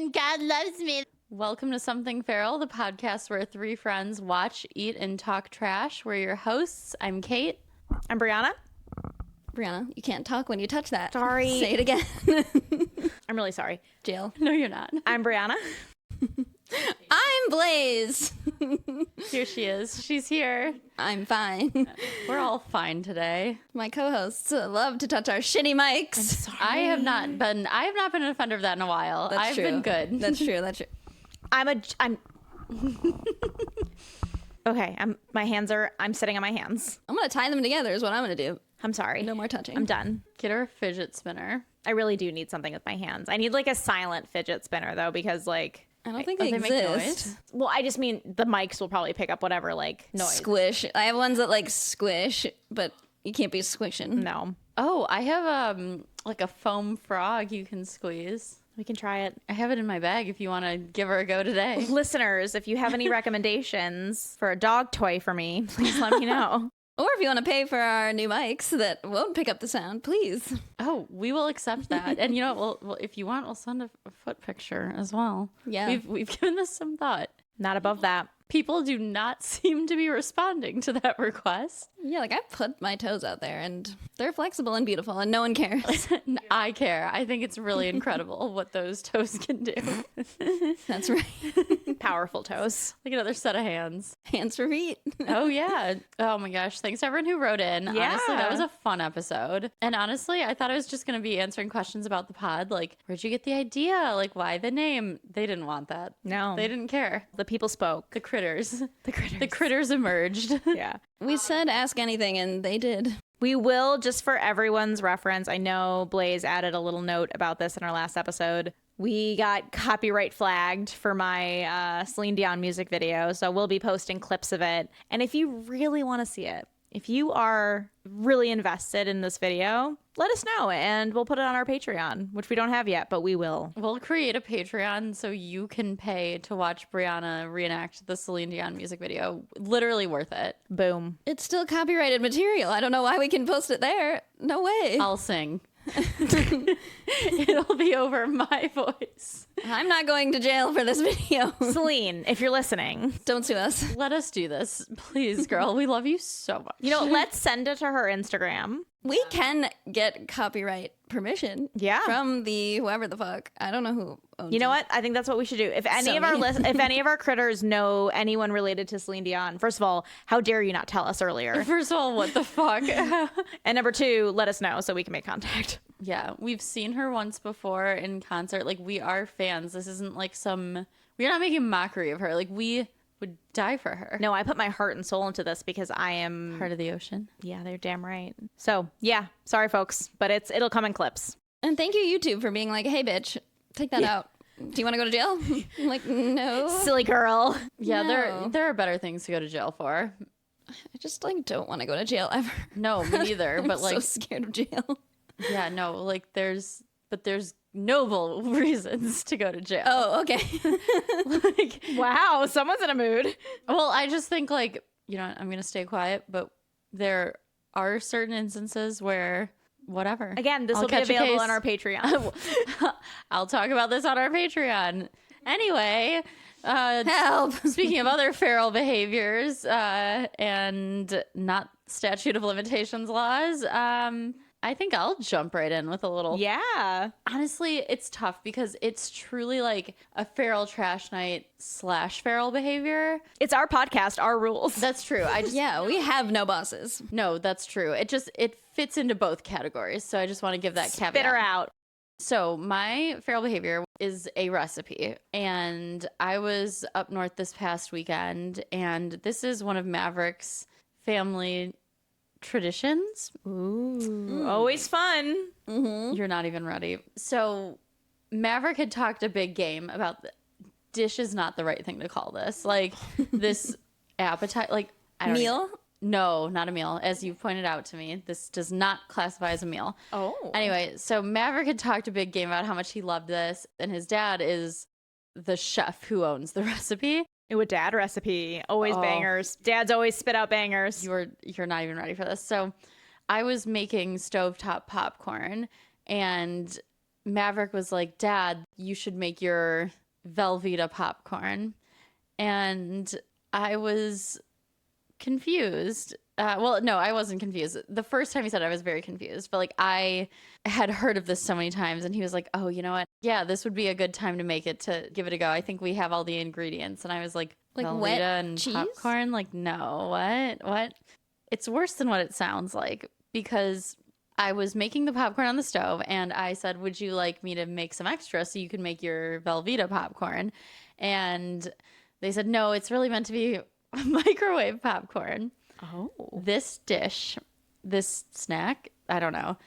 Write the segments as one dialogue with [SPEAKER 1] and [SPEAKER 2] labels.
[SPEAKER 1] and God loves me.
[SPEAKER 2] Welcome to Something Feral, the podcast where three friends watch, eat, and talk trash. We're your hosts. I'm Kate.
[SPEAKER 3] I'm Brianna.
[SPEAKER 1] Brianna, you can't talk when you touch that.
[SPEAKER 3] Sorry.
[SPEAKER 1] Say it again.
[SPEAKER 3] I'm really sorry.
[SPEAKER 1] Jill.
[SPEAKER 2] No, you're not.
[SPEAKER 3] I'm Brianna.
[SPEAKER 1] I'm Blaze.
[SPEAKER 2] Here she is. She's here.
[SPEAKER 1] I'm fine.
[SPEAKER 2] We're all fine today.
[SPEAKER 1] My co-hosts love to touch our shitty mics.
[SPEAKER 3] I'm sorry.
[SPEAKER 2] I have not been an offender of that in a while.
[SPEAKER 1] That's
[SPEAKER 2] I've
[SPEAKER 1] true.
[SPEAKER 2] been good.
[SPEAKER 1] That's true. That's true.
[SPEAKER 3] I'm okay. I'm sitting on my hands.
[SPEAKER 1] I'm going to tie them together is what I'm going to do.
[SPEAKER 3] I'm sorry.
[SPEAKER 1] No more touching.
[SPEAKER 3] I'm done.
[SPEAKER 2] Get her a fidget spinner.
[SPEAKER 3] I really do need something with my hands. I need like a silent fidget spinner though, because like,
[SPEAKER 1] I don't think
[SPEAKER 2] Oh,
[SPEAKER 1] they
[SPEAKER 2] they make
[SPEAKER 1] exist.
[SPEAKER 2] noise?
[SPEAKER 3] well, I just mean the mics will probably pick up whatever like noise.
[SPEAKER 1] Squish. I have ones that like squish, but you can't be squishing.
[SPEAKER 3] No,
[SPEAKER 2] Oh, I have like a foam frog you can squeeze.
[SPEAKER 3] we can try it.
[SPEAKER 2] I have it in my bag if you want to give her a go today.
[SPEAKER 3] Listeners, if you have any recommendations for a dog toy for me, please let me know.
[SPEAKER 1] Or if you want to pay for our new mics that won't pick up the sound, please.
[SPEAKER 2] Oh, we will accept that. And you know what? Well, if you want, we'll send a foot picture as well.
[SPEAKER 1] Yeah.
[SPEAKER 2] We've given this some thought.
[SPEAKER 3] Not above that.
[SPEAKER 2] People do not seem to be responding to that request.
[SPEAKER 1] Yeah, like I put my toes out there and they're flexible and beautiful and no one cares.
[SPEAKER 2] I care. I think it's really incredible what those toes can do.
[SPEAKER 1] That's right.
[SPEAKER 3] Powerful toes.
[SPEAKER 2] Like another set of hands.
[SPEAKER 1] Hands for feet.
[SPEAKER 2] Oh, yeah. Oh, my gosh. Thanks to everyone who wrote in.
[SPEAKER 3] Yeah.
[SPEAKER 2] Honestly, that was a fun episode. And honestly, I thought I was just going to be answering questions about the pod. Like, where'd you get the idea? Like, why the name? They didn't want that.
[SPEAKER 3] No.
[SPEAKER 2] They didn't care.
[SPEAKER 3] The people spoke.
[SPEAKER 2] The critters.
[SPEAKER 3] The critters.
[SPEAKER 2] The critters emerged.
[SPEAKER 3] Yeah.
[SPEAKER 1] We said ask anything and they did.
[SPEAKER 3] We will, just for everyone's reference, I know Blaze added a little note about this in our last episode. We got copyright flagged for my Celine Dion music video, so we'll be posting clips of it. And if you really want to see it, if you are really invested in this video, let us know and we'll put it on our Patreon, which we don't have yet, but we will.
[SPEAKER 2] We'll create a Patreon so you can pay to watch Brianna reenact the Celine Dion music video. Literally worth it.
[SPEAKER 3] Boom.
[SPEAKER 1] It's still copyrighted material. I don't know why we can post it there. No way.
[SPEAKER 2] I'll sing. It'll be over my voice.
[SPEAKER 1] I'm not going to jail for this video.
[SPEAKER 3] Celine, if you're listening,
[SPEAKER 1] Don't sue us.
[SPEAKER 2] Let us do this. Please, girl. We love you so much.
[SPEAKER 3] you know, let's send it to her Instagram.
[SPEAKER 1] We can get copyright permission.
[SPEAKER 3] Yeah.
[SPEAKER 1] From the whoever the fuck. I don't know who owns
[SPEAKER 3] You know
[SPEAKER 1] it.
[SPEAKER 3] what? I think that's what we should do. If any of our if any of our critters know anyone related to Celine Dion, first of all, how dare you not tell us earlier?
[SPEAKER 2] First of all, what the fuck?
[SPEAKER 3] And number two, let us know so we can make contact.
[SPEAKER 2] Yeah, we've seen her once before in concert. Like, we are fans. This isn't like we're not making mockery of her. Like, we would die for her.
[SPEAKER 3] No, I put my heart and soul into this because I am
[SPEAKER 2] Heart of the ocean.
[SPEAKER 3] Yeah, they're damn right. So yeah, sorry folks, but it'll come in clips.
[SPEAKER 1] And thank you, YouTube, for being like, hey, bitch, take that out. Do you want to go to jail? I'm like, no.
[SPEAKER 3] Silly girl.
[SPEAKER 2] Yeah,
[SPEAKER 1] No.
[SPEAKER 2] there are better things to go to jail for.
[SPEAKER 1] I just like don't want to go to jail ever.
[SPEAKER 2] No, me neither.
[SPEAKER 1] I'm
[SPEAKER 2] But like,
[SPEAKER 1] so scared of jail.
[SPEAKER 2] yeah, no, like there's noble reasons to go to jail.
[SPEAKER 1] Oh, okay.
[SPEAKER 2] Like,
[SPEAKER 3] Wow, someone's in a mood.
[SPEAKER 2] well, I just think like, you know, I'm gonna stay quiet, but there are certain instances where whatever.
[SPEAKER 3] Again, this
[SPEAKER 2] I'll
[SPEAKER 3] will be
[SPEAKER 2] catch a
[SPEAKER 3] available
[SPEAKER 2] case.
[SPEAKER 3] on our Patreon.
[SPEAKER 2] I'll talk about this on our Patreon. Anyway,
[SPEAKER 1] Help.
[SPEAKER 2] speaking of other feral behaviors and not statute of limitations laws, I think I'll jump right in with a little.
[SPEAKER 3] Yeah.
[SPEAKER 2] Honestly, it's tough because it's truly like a feral trash night / feral behavior.
[SPEAKER 3] It's our podcast, our rules.
[SPEAKER 2] That's true.
[SPEAKER 1] Yeah, we have no bosses.
[SPEAKER 2] No, that's true. It fits into both categories. So I just want to give that caveat.
[SPEAKER 3] Spit her out.
[SPEAKER 2] So my feral behavior is a recipe, and I was up north this past weekend, and this is one of Maverick's family traditions.
[SPEAKER 3] Ooh, always fun.
[SPEAKER 2] You're not even ready. So Maverick had talked a big game about dish is not the right thing to call this. Like this appetite, like I don't
[SPEAKER 1] Meal?
[SPEAKER 2] No, not a meal. As you pointed out to me, this does not classify as a meal.
[SPEAKER 3] Oh.
[SPEAKER 2] Anyway, so Maverick had talked a big game about how much he loved this, and his dad is the chef who owns the recipe.
[SPEAKER 3] Ooh, a dad recipe. Always
[SPEAKER 2] Oh.
[SPEAKER 3] bangers. Dads always spit out bangers.
[SPEAKER 2] You're not even ready for this. So I was making stovetop popcorn, and Maverick was like, Dad, you should make your Velveeta popcorn. And I was confused. Well, no, I wasn't confused. The first time he said it, I was very confused. But like I had heard of this so many times, and he was like, "Oh, you know what? Yeah, this would be a good time to make it, to give it a go. I think we have all the ingredients." And I was like
[SPEAKER 1] Like
[SPEAKER 2] Velveeta
[SPEAKER 1] wet
[SPEAKER 2] and
[SPEAKER 1] cheese?
[SPEAKER 2] popcorn? Like, no, what? It's worse than what it sounds like, because I was making the popcorn on the stove, and I said, "Would you like me to make some extra so you can make your Velveeta popcorn?" And they said, "No, it's really meant to be microwave popcorn."
[SPEAKER 3] Oh.
[SPEAKER 2] This dish, this snack, I don't know.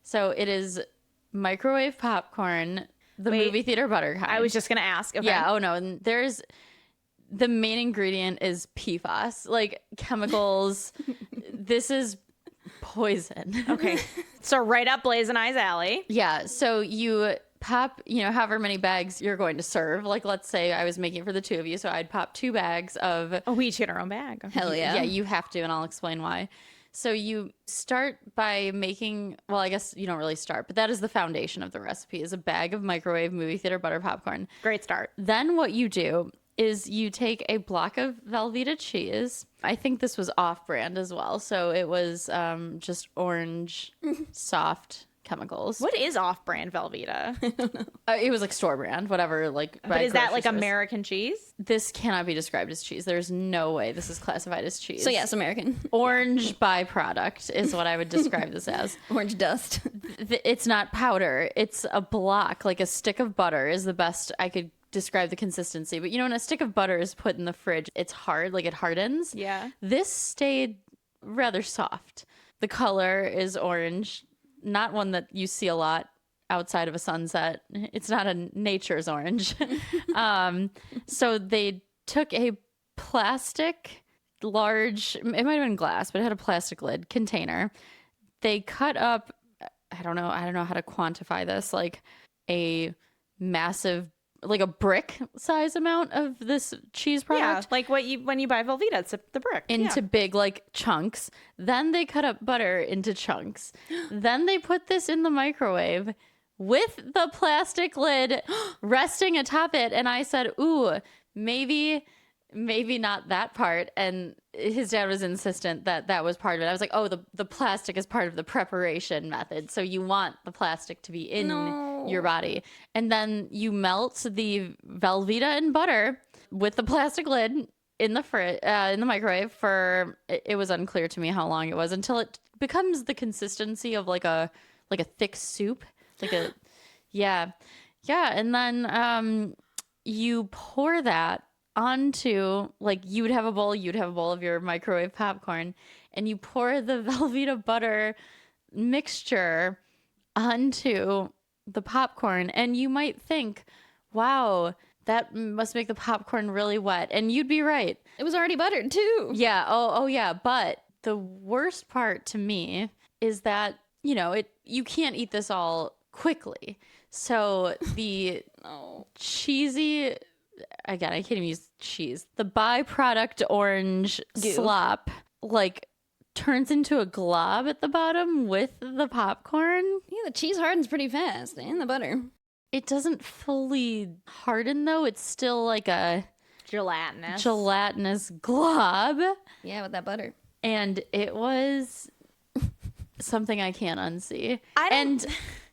[SPEAKER 2] So it is microwave popcorn, the
[SPEAKER 3] Wait,
[SPEAKER 2] movie theater butter kind.
[SPEAKER 3] I was just going to ask. Okay.
[SPEAKER 2] Yeah, oh no. And there's the main ingredient is PFAS, like chemicals. This is poison.
[SPEAKER 3] Okay. So right up Blaze and I's alley.
[SPEAKER 2] Yeah, so you pop, however many bags you're going to serve. Like, let's say I was making it for the two of you, so I'd pop 2 bags of.
[SPEAKER 3] Oh, we each get our own bag. Okay.
[SPEAKER 1] Hell yeah.
[SPEAKER 2] Yeah, you have to, and I'll explain why. So you start by making, well, I guess you don't really start, but that is the foundation of the recipe, is a bag of microwave movie theater butter popcorn.
[SPEAKER 3] Great start.
[SPEAKER 2] Then what you do is you take a block of Velveeta cheese. I think this was off-brand as well, so it was just orange, soft chemicals.
[SPEAKER 3] What is off-brand Velveeta?
[SPEAKER 2] It was like store brand, whatever. Like,
[SPEAKER 3] But is that like
[SPEAKER 2] grocery stores.
[SPEAKER 3] American cheese?
[SPEAKER 2] This cannot be described as cheese. There's no way this is classified as cheese.
[SPEAKER 1] So yes, American.
[SPEAKER 2] Orange byproduct is what I would describe this as.
[SPEAKER 1] Orange dust.
[SPEAKER 2] It's not powder. It's a block, like a stick of butter is the best I could describe the consistency. But when a stick of butter is put in the fridge, it's hard, like it hardens.
[SPEAKER 3] Yeah.
[SPEAKER 2] This stayed rather soft. The color is orange, not one that you see a lot outside of a sunset. It's not a nature's orange. So they took a plastic large, it might have been glass, but it had a plastic lid container. They cut up, I don't know how to quantify this, like a massive, like a brick size amount of this cheese product.
[SPEAKER 3] Yeah, like when you buy Velveeta, it's the brick.
[SPEAKER 2] Into big like chunks. Then they cut up butter into chunks. Then they put this in the microwave with the plastic lid resting atop it. And I said, ooh, maybe not that part. And his dad was insistent that was part of it. I was like, oh, the plastic is part of the preparation method. So you want the plastic to be in your body. And then you melt the Velveeta and butter with the plastic lid in the microwave for, it was unclear to me how long it was, until it becomes the consistency of like a thick soup. Yeah. And then you pour that onto, like, you'd have a bowl of your microwave popcorn, and you pour the Velveeta butter mixture onto the popcorn, and you might think, wow, that must make the popcorn really wet. And you'd be right.
[SPEAKER 1] It was already buttered too.
[SPEAKER 2] Yeah. Oh yeah. But the worst part to me is that, you can't eat this all quickly. So the cheesy, again, I can't even use cheese. The byproduct orange slop, like, turns into a glob at the bottom with the popcorn.
[SPEAKER 1] Yeah, the cheese hardens pretty fast, and the butter.
[SPEAKER 2] It doesn't fully harden, though. It's still like a gelatinous glob.
[SPEAKER 1] Yeah, with that butter.
[SPEAKER 2] And it was something I can't unsee.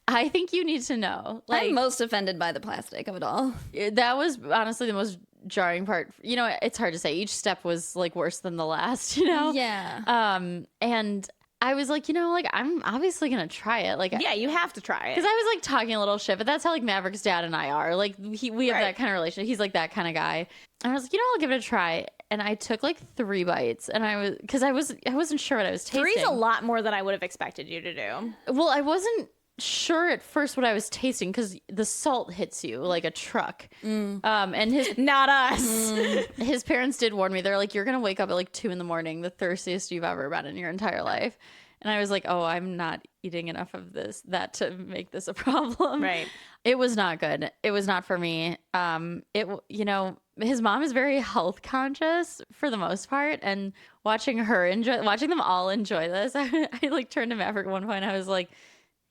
[SPEAKER 2] I think you need to know. Like,
[SPEAKER 1] I'm most offended by the plastic of it all.
[SPEAKER 2] that was honestly the most jarring part. It's hard to say. Each step was like worse than the last,
[SPEAKER 1] Yeah.
[SPEAKER 2] And I was like, I'm obviously going to try it. Like,
[SPEAKER 3] Yeah, you have to try it.
[SPEAKER 2] because I was like talking a litlittle shit, but that's how like Maverick's dad and I are. Like, we have that kind of relationship. He's like that kind of guy. And I was like, I'll give it a try. And I took like 3 bites, and I wasn't sure what I was tasting.
[SPEAKER 3] 3's a lot more than I would have expected you to do.
[SPEAKER 2] Well, I wasn't sure at first what I was tasting, because the salt hits you like a truck. And
[SPEAKER 3] Not us.
[SPEAKER 2] his parents did warn me. They're like, you're gonna wake up at like 2 a.m, the thirstiest you've ever been in your entire life. And I was like, oh, I'm not eating enough of that to make this a problem.
[SPEAKER 3] Right.
[SPEAKER 2] It was not good. It was not for me. His mom is very health conscious for the most part, and watching them all enjoy this, I like turned to Maverick at one point. I was like,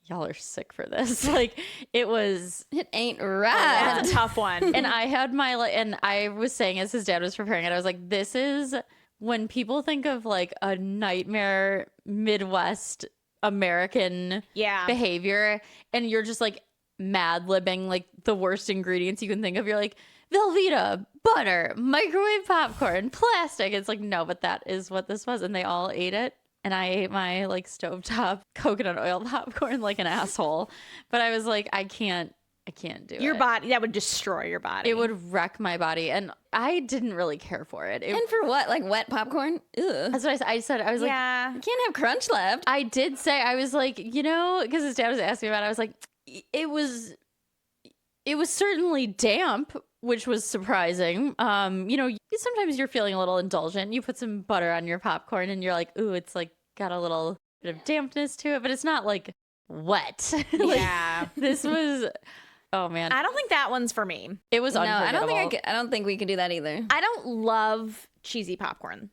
[SPEAKER 2] y'all are sick for this. Like, it was,
[SPEAKER 1] It ain't
[SPEAKER 3] That's
[SPEAKER 1] right.
[SPEAKER 3] a tough one.
[SPEAKER 2] and I had my, and I was saying as his dad was preparing it, I was like, this is when people think of like a nightmare Midwest American
[SPEAKER 3] Yeah.
[SPEAKER 2] behavior, and you're just like mad-libbing like the worst ingredients you can think of. You're like, Velveeta, butter, microwave popcorn, plastic. It's like, no, but that is what this was. And they all ate it. And I ate my like stovetop coconut oil popcorn like an asshole. But I was like, I can't do
[SPEAKER 3] Your
[SPEAKER 2] it.
[SPEAKER 3] body, that would destroy your body.
[SPEAKER 2] It would wreck my body. And I didn't really care for it.
[SPEAKER 1] And for what? Like wet popcorn? Ugh.
[SPEAKER 2] That's what I said. I was like,
[SPEAKER 3] Yeah.
[SPEAKER 1] You can't have crunch left.
[SPEAKER 2] I did say, I was like, because his dad was asking me about it, I was like, it was certainly damp, which was surprising. Sometimes you're feeling a little indulgent. You put some butter on your popcorn and you're like, ooh, it's like got a little bit of dampness to it, but it's not like wet. Like,
[SPEAKER 3] Yeah.
[SPEAKER 2] this was, oh man,
[SPEAKER 3] I don't think that one's for me.
[SPEAKER 2] it was
[SPEAKER 1] No, I don't
[SPEAKER 2] unforgettable.
[SPEAKER 1] think I don't think we could do that either.
[SPEAKER 3] I don't love cheesy popcorn.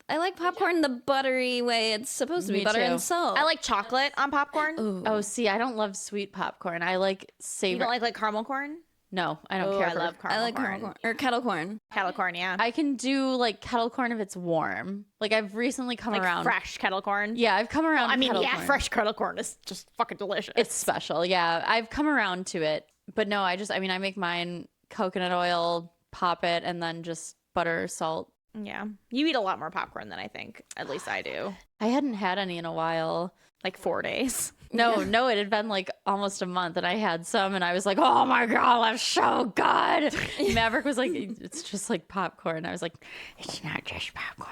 [SPEAKER 1] I like popcorn the buttery way it's supposed to be,
[SPEAKER 2] Me
[SPEAKER 1] butter
[SPEAKER 2] too.
[SPEAKER 1] and salt.
[SPEAKER 3] I like chocolate on popcorn.
[SPEAKER 1] Ooh.
[SPEAKER 2] Oh, see, I don't love sweet popcorn. I like
[SPEAKER 3] You
[SPEAKER 2] savory.
[SPEAKER 3] don't like caramel corn?
[SPEAKER 2] No, I don't
[SPEAKER 3] Oh,
[SPEAKER 2] care
[SPEAKER 3] I
[SPEAKER 2] for
[SPEAKER 3] love caramel
[SPEAKER 1] I like
[SPEAKER 3] corn.
[SPEAKER 1] caramel corn or kettle corn.
[SPEAKER 3] Kettle corn, yeah.
[SPEAKER 2] I can do like kettle corn if it's warm. Like I've recently come
[SPEAKER 3] like
[SPEAKER 2] around.
[SPEAKER 3] fresh kettle corn.
[SPEAKER 2] Yeah, I've come around.
[SPEAKER 3] I mean,
[SPEAKER 2] kettle
[SPEAKER 3] yeah,
[SPEAKER 2] corn.
[SPEAKER 3] fresh kettle corn is just fucking delicious.
[SPEAKER 2] It's special. Yeah, I've come around to it. But no, I make mine coconut oil, pop it, and then just butter, salt.
[SPEAKER 3] yeah. You eat a lot more popcorn than I think. At least I do.
[SPEAKER 2] I hadn't had any in a while.
[SPEAKER 3] Like 4 days.
[SPEAKER 2] No, it had been like almost a month, and I had some, and I was like, oh my God, that's so good. Maverick was like, it's just like popcorn. I was like, it's not just popcorn.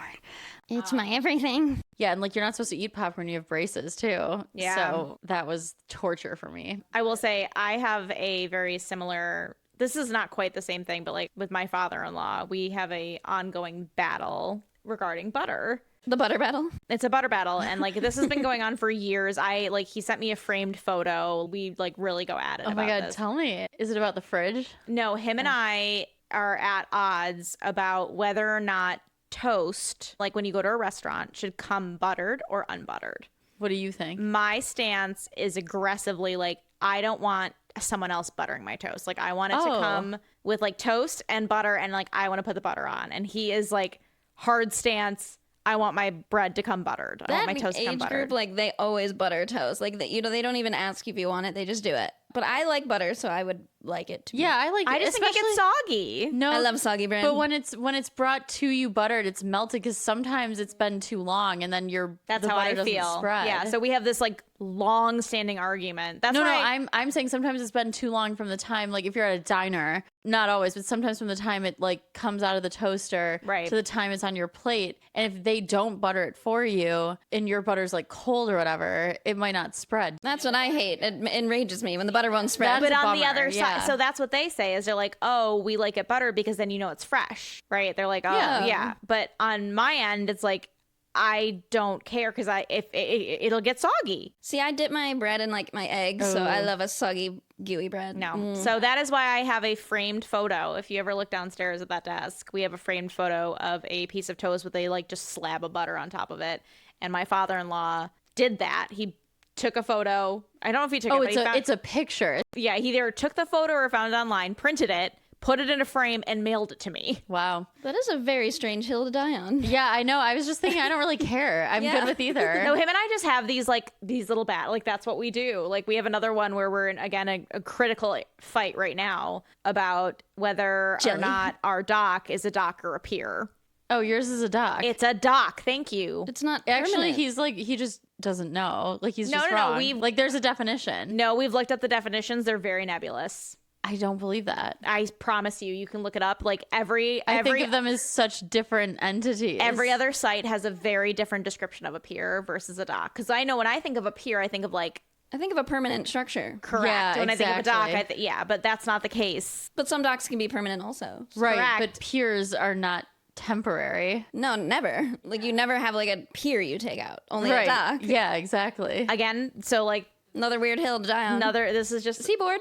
[SPEAKER 1] It's my everything.
[SPEAKER 2] Yeah, and like you're not supposed to eat popcorn, you have braces too.
[SPEAKER 3] Yeah.
[SPEAKER 2] So that was torture for me.
[SPEAKER 3] I will say I have a very similar, this is not quite the same thing, but like with my father-in-law, we have a ongoing battle regarding butter.
[SPEAKER 1] The butter battle.
[SPEAKER 3] It's a butter battle, and like this has been going on for years. He sent me a framed photo. We like really go at it.
[SPEAKER 2] Oh my
[SPEAKER 3] about
[SPEAKER 2] God,
[SPEAKER 3] this.
[SPEAKER 2] tell me. Is it about the fridge?
[SPEAKER 3] No, him and I are at odds about whether or not toast, like when you go to a restaurant, should come buttered or unbuttered.
[SPEAKER 2] What do you think?
[SPEAKER 3] My stance is aggressively like, I don't want someone else buttering my toast. Like I want it to
[SPEAKER 2] Oh.
[SPEAKER 3] come with like toast and butter, and like I want to put the butter on. And he is like hard stance, I want my bread to come buttered. I want my toast to come
[SPEAKER 1] age
[SPEAKER 3] buttered.
[SPEAKER 1] group, like they always butter toast. Like they don't even ask you if you want it; they just do it. But I like butter, so I would like it. To
[SPEAKER 2] Yeah, I like
[SPEAKER 3] I
[SPEAKER 2] it.
[SPEAKER 3] just think it gets soggy.
[SPEAKER 2] No,
[SPEAKER 1] I love soggy bread.
[SPEAKER 2] But when it's brought to you buttered, it's melted because sometimes it's been too long, and then
[SPEAKER 3] That's
[SPEAKER 2] the
[SPEAKER 3] how
[SPEAKER 2] butter
[SPEAKER 3] I
[SPEAKER 2] doesn't
[SPEAKER 3] feel.
[SPEAKER 2] spread.
[SPEAKER 3] Yeah, so we have this like long-standing argument. That's
[SPEAKER 2] No,
[SPEAKER 3] why
[SPEAKER 2] I'm saying sometimes it's been too long from the time, like if you're at a diner, not always, but sometimes from the time it like comes out of the toaster
[SPEAKER 3] Right.
[SPEAKER 2] to the time it's on your plate. And if they don't butter it for you and your butter's like cold or whatever, it might not spread.
[SPEAKER 1] That's what I hate. It enrages me when the butter won't spread.
[SPEAKER 3] but
[SPEAKER 2] a
[SPEAKER 3] on the
[SPEAKER 2] bummer,
[SPEAKER 3] other
[SPEAKER 2] yeah.
[SPEAKER 3] side, so that's what they say is they're like, oh, we like it buttered because then you know it's fresh, right? They're like, oh,
[SPEAKER 1] Yeah.
[SPEAKER 3] yeah. But on my end, it's like, I don't care because it'll get soggy.
[SPEAKER 1] See, I dip my bread in like my eggs, so
[SPEAKER 2] Oh.
[SPEAKER 1] I love a soggy, gooey bread.
[SPEAKER 3] No. So that is why I have a framed photo. If you ever look downstairs at that desk, we have a framed photo of a piece of toast with a like just slab of butter on top of it. And my father-in-law did that. He took a photo. I don't know if he took it,
[SPEAKER 2] Oh,
[SPEAKER 3] but he found,
[SPEAKER 2] it's a picture.
[SPEAKER 3] yeah, he either took the photo or found it online, printed it, put it in a frame, and mailed it to me.
[SPEAKER 2] Wow.
[SPEAKER 1] That is a very strange hill to die on.
[SPEAKER 2] Yeah, I know. I was just thinking, I don't really care. I'm
[SPEAKER 1] Yeah.
[SPEAKER 2] good with either.
[SPEAKER 3] No, him and I just have these little like that's what we do. Like we have another one where we're in again a critical fight right now about whether or
[SPEAKER 1] Jelly.
[SPEAKER 3] not our dock is a dock or a pier.
[SPEAKER 2] Oh, yours is a dock.
[SPEAKER 3] It's a dock. Thank you.
[SPEAKER 1] It's not
[SPEAKER 2] Actually,
[SPEAKER 1] permanent.
[SPEAKER 2] he's like, he just doesn't know. Like, he's
[SPEAKER 3] No,
[SPEAKER 2] just
[SPEAKER 3] no, no,
[SPEAKER 2] wrong.
[SPEAKER 3] we've-
[SPEAKER 2] Like, there's a definition.
[SPEAKER 3] No, we've looked up the definitions. They're very nebulous.
[SPEAKER 2] I don't believe that.
[SPEAKER 3] I promise you can look it up. Like
[SPEAKER 2] I think of them as such different entities.
[SPEAKER 3] every other site has a very different description of a pier versus a dock. Because I know when I think of a pier, I think of like
[SPEAKER 1] I think of a permanent structure.
[SPEAKER 3] correct.
[SPEAKER 2] Yeah,
[SPEAKER 3] when I think of a dock,
[SPEAKER 2] exactly.
[SPEAKER 3] yeah, but that's not the case.
[SPEAKER 1] But some docks can be permanent also.
[SPEAKER 2] right,
[SPEAKER 3] correct.
[SPEAKER 2] but piers are not temporary.
[SPEAKER 1] No, never. Like you never have like a pier you take out. Only
[SPEAKER 2] right.
[SPEAKER 1] a dock.
[SPEAKER 2] Yeah, exactly.
[SPEAKER 3] Again, so like
[SPEAKER 1] Another weird hill to die on.
[SPEAKER 3] this is just
[SPEAKER 1] Seaboard.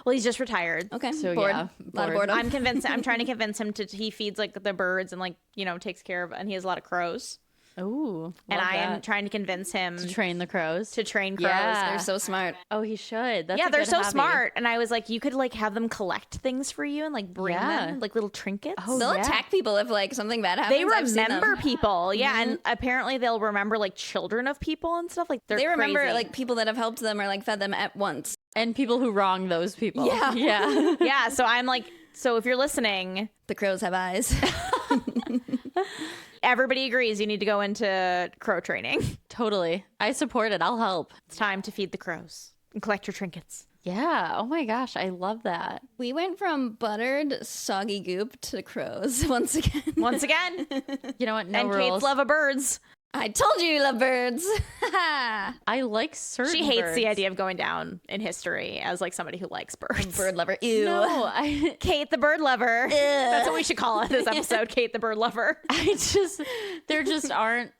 [SPEAKER 3] well, he's just retired.
[SPEAKER 1] Okay.
[SPEAKER 2] So,
[SPEAKER 1] bored.
[SPEAKER 2] yeah,
[SPEAKER 1] A lot of
[SPEAKER 2] bored.
[SPEAKER 1] boredom.
[SPEAKER 3] I'm trying to convince him he feeds like the birds and like, takes care of, and he has a lot of crows.
[SPEAKER 2] Ooh.
[SPEAKER 3] and
[SPEAKER 2] love
[SPEAKER 3] I am
[SPEAKER 2] that.
[SPEAKER 3] trying to convince him
[SPEAKER 2] To train the crows.
[SPEAKER 3] to train crows.
[SPEAKER 2] Yeah.
[SPEAKER 1] They're so smart.
[SPEAKER 2] Oh, he should. That's
[SPEAKER 3] Yeah,
[SPEAKER 2] a
[SPEAKER 3] they're
[SPEAKER 2] good
[SPEAKER 3] so
[SPEAKER 2] hobby.
[SPEAKER 3] smart. And I was like, you could like have them collect things for you and like bring
[SPEAKER 2] Yeah.
[SPEAKER 3] them, like little trinkets.
[SPEAKER 2] Oh,
[SPEAKER 1] They'll
[SPEAKER 2] yeah.
[SPEAKER 1] attack people if like something bad happens.
[SPEAKER 3] They
[SPEAKER 1] I've seen them.
[SPEAKER 3] remember people. Yeah, and apparently they'll remember like children of people and stuff. Like
[SPEAKER 1] They remember
[SPEAKER 3] crazy.
[SPEAKER 1] like people that have helped them or like fed them at once.
[SPEAKER 2] And people who wrong those people.
[SPEAKER 1] Yeah.
[SPEAKER 2] Yeah.
[SPEAKER 3] yeah, so I'm like, so if you're listening,
[SPEAKER 1] The crows have eyes.
[SPEAKER 3] everybody agrees you need to go into crow training.
[SPEAKER 2] Totally. I support it. I'll help.
[SPEAKER 3] It's time to feed the crows and collect your trinkets.
[SPEAKER 2] Yeah. Oh my gosh. I love that.
[SPEAKER 1] We went from buttered, soggy goop to crows once again.
[SPEAKER 3] Once again,
[SPEAKER 2] You know what? No
[SPEAKER 3] and
[SPEAKER 2] rules.
[SPEAKER 3] Kate's love of birds.
[SPEAKER 1] I told you you love birds.
[SPEAKER 2] I like certain
[SPEAKER 3] She hates the
[SPEAKER 2] birds.
[SPEAKER 3] idea of going down in history as like somebody who likes birds.
[SPEAKER 1] Bird lover. Ew.
[SPEAKER 2] No, I
[SPEAKER 3] Kate the bird lover. That's what we should call it this episode. Kate the bird lover.
[SPEAKER 2] there just aren't.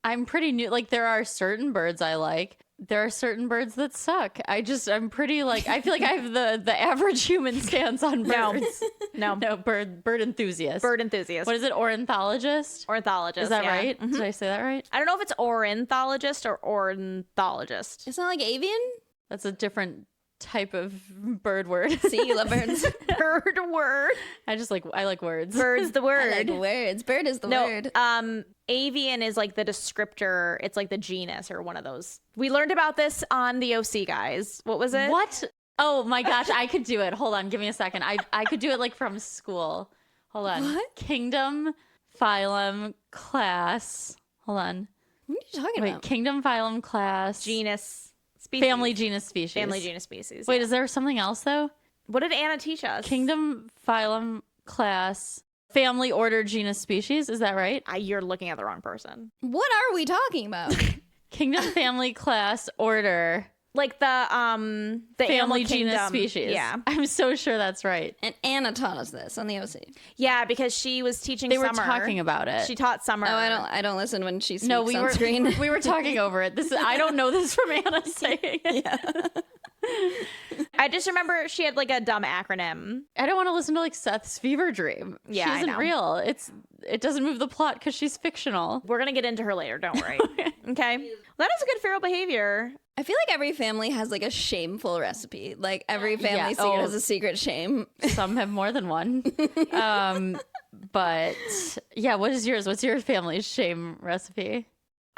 [SPEAKER 2] I'm pretty new. Like there are certain birds I like. There are certain birds that suck. I'm pretty like, I feel like I have the average human stance on
[SPEAKER 3] No.
[SPEAKER 2] birds.
[SPEAKER 3] No,
[SPEAKER 2] No, bird enthusiast.
[SPEAKER 3] bird enthusiast.
[SPEAKER 2] What is it? Ornithologist?
[SPEAKER 3] Ornithologist.
[SPEAKER 2] Is that
[SPEAKER 3] yeah.
[SPEAKER 2] right? Did I say that right?
[SPEAKER 3] I don't know if it's ornithologist or ornithologist.
[SPEAKER 1] It's not like avian?
[SPEAKER 2] That's a different type of bird word.
[SPEAKER 1] See, you love birds.
[SPEAKER 3] Bird word.
[SPEAKER 2] I like words.
[SPEAKER 3] Bird's the
[SPEAKER 1] I
[SPEAKER 3] word.
[SPEAKER 1] like words. Bird is the
[SPEAKER 3] No,
[SPEAKER 1] word.
[SPEAKER 3] avian is like the descriptor. It's like the genus or one of those. We learned about this on the OC, guys. What was it?
[SPEAKER 2] What? Oh my gosh, I could do it. Hold on, give me a second. I could do it like from school. Hold on.
[SPEAKER 1] What?
[SPEAKER 2] Kingdom, phylum, class. Hold on.
[SPEAKER 1] What are you talking
[SPEAKER 2] Wait,
[SPEAKER 1] about?
[SPEAKER 2] kingdom, phylum, class,
[SPEAKER 3] Genus, species.
[SPEAKER 2] family, genus, species.
[SPEAKER 3] Family, genus, species.
[SPEAKER 2] Wait,
[SPEAKER 3] yeah.
[SPEAKER 2] is there something else though?
[SPEAKER 3] What did Anna teach us?
[SPEAKER 2] Kingdom, phylum, class, family, order, genus, species. Is that right?
[SPEAKER 3] You're looking at the wrong person.
[SPEAKER 1] What are we talking about?
[SPEAKER 2] Kingdom, family, class, order,
[SPEAKER 3] Like the
[SPEAKER 2] family,
[SPEAKER 3] animal
[SPEAKER 2] genus,
[SPEAKER 3] kingdom.
[SPEAKER 2] species.
[SPEAKER 3] Yeah,
[SPEAKER 2] I'm so sure that's right.
[SPEAKER 1] And Anna taught us this on the OC.
[SPEAKER 3] yeah, because she was teaching.
[SPEAKER 2] They were
[SPEAKER 3] Summer.
[SPEAKER 2] talking about it.
[SPEAKER 3] She taught Summer.
[SPEAKER 1] Oh, I don't listen when she speaks
[SPEAKER 2] No, we
[SPEAKER 1] on
[SPEAKER 2] were
[SPEAKER 1] screen.
[SPEAKER 2] we were talking over it. I don't know this from Anna saying it.
[SPEAKER 3] I just remember she had like a dumb acronym.
[SPEAKER 2] I don't want to listen to like Seth's fever dream.
[SPEAKER 3] Yeah,
[SPEAKER 2] she
[SPEAKER 3] I
[SPEAKER 2] isn't
[SPEAKER 3] know.
[SPEAKER 2] real. It doesn't move the plot because she's fictional.
[SPEAKER 3] We're gonna get into her later. Don't worry. Okay. That is a good feral behavior.
[SPEAKER 1] I feel like every family has like a shameful recipe. Like every family
[SPEAKER 2] Yeah.
[SPEAKER 1] secret
[SPEAKER 2] Oh.
[SPEAKER 1] has a secret shame.
[SPEAKER 2] Some have more than one. But yeah, what is yours? What's your family's shame recipe?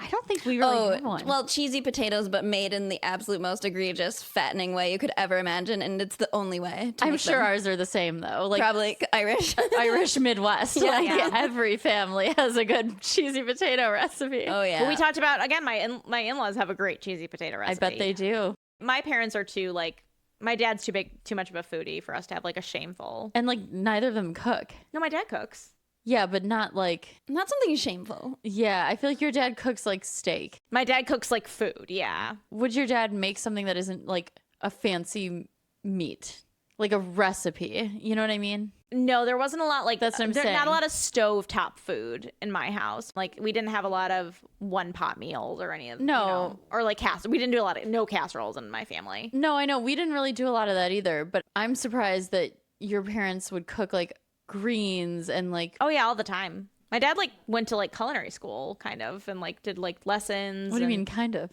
[SPEAKER 2] I don't think we really have one.
[SPEAKER 1] well, cheesy potatoes, but made in the absolute most egregious, fattening way you could ever imagine, and it's the only way. To
[SPEAKER 2] I'm
[SPEAKER 1] make
[SPEAKER 2] sure
[SPEAKER 1] them.
[SPEAKER 2] ours are the same though. Like
[SPEAKER 1] Probably Irish.
[SPEAKER 2] Irish Midwest. Like
[SPEAKER 3] yeah.
[SPEAKER 2] every family has a good cheesy potato recipe.
[SPEAKER 1] Oh yeah.
[SPEAKER 3] But we talked about again. My in-laws have a great cheesy potato
[SPEAKER 2] I
[SPEAKER 3] recipe.
[SPEAKER 2] bet they do.
[SPEAKER 3] My parents are too like. My dad's too much of a foodie for us to have like a shameful.
[SPEAKER 2] And like neither of them cook.
[SPEAKER 3] No, my dad cooks.
[SPEAKER 2] Yeah, but not like
[SPEAKER 1] Not something shameful.
[SPEAKER 2] yeah, I feel like your dad cooks like steak.
[SPEAKER 3] My dad cooks like food. Yeah.
[SPEAKER 2] Would your dad make something that isn't like a fancy meat? Like a recipe. You know what I mean?
[SPEAKER 3] No, there wasn't a lot like
[SPEAKER 2] That's what I'm saying.
[SPEAKER 3] Not a lot of stovetop food in my house. Like we didn't have a lot of one pot meals or any of
[SPEAKER 2] No.
[SPEAKER 3] or like we didn't do a lot of no casseroles in my family.
[SPEAKER 2] No, I know. We didn't really do a lot of that either, but I'm surprised that your parents would cook like greens and like
[SPEAKER 3] Oh yeah, all the time. My dad like went to like culinary school kind of and like did like lessons.
[SPEAKER 2] what do you
[SPEAKER 3] and-
[SPEAKER 2] mean kind of?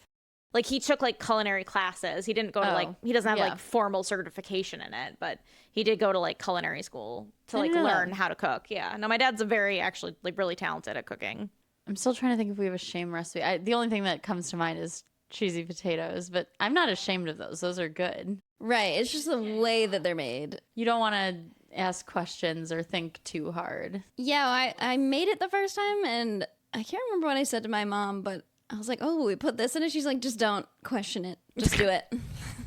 [SPEAKER 3] Like he took like culinary classes. He didn't go to like he doesn't have
[SPEAKER 2] yeah.
[SPEAKER 3] like formal certification in it, but he did go to like culinary school to
[SPEAKER 2] I
[SPEAKER 3] like
[SPEAKER 2] didn't know
[SPEAKER 3] learn
[SPEAKER 2] that.
[SPEAKER 3] how to cook. Yeah. No, my dad's a very actually like really talented at cooking.
[SPEAKER 2] I'm still trying to think if we have a shame recipe. The only thing that comes to mind is cheesy potatoes, but I'm not ashamed of those. Those are good.
[SPEAKER 1] Right. It's just the way that they're made.
[SPEAKER 2] You don't want to ask questions or think too hard.
[SPEAKER 1] Yeah, I made it the first time, and I can't remember what I said to my mom, but I was like, "Oh, we put this in it." She's like, "Just don't question it. Just do it."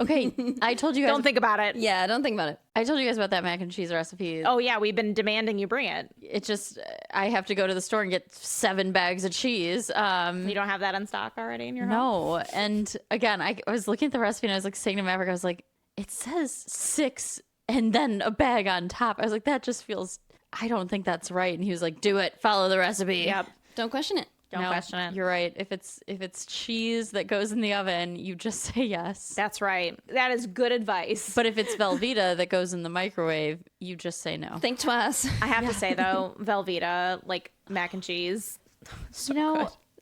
[SPEAKER 2] Okay, I told you guys.
[SPEAKER 3] Don't think about it.
[SPEAKER 1] Yeah, don't think about it.
[SPEAKER 2] I told you guys about that mac and cheese recipe.
[SPEAKER 3] Oh yeah, we've been demanding you bring it.
[SPEAKER 2] It just I have to go to the store and get 7 bags of cheese.
[SPEAKER 3] You don't have that in stock already in your home?
[SPEAKER 2] No, and again, I was looking at the recipe and I was like saying to Maverick, I was like, it says 6 and then a bag on top. I was like, that just feels. I don't think that's right. And he was like, do it. Follow the recipe.
[SPEAKER 3] Yep.
[SPEAKER 1] Don't question it.
[SPEAKER 3] Don't question it.
[SPEAKER 2] You're right. If it's cheese that goes in the oven, you just say yes.
[SPEAKER 3] That's right. That is good advice.
[SPEAKER 2] But if it's Velveeta that goes in the microwave, you just say no.
[SPEAKER 1] Think twice.
[SPEAKER 3] I have to say though, Velveeta, like mac and cheese, so
[SPEAKER 2] You know,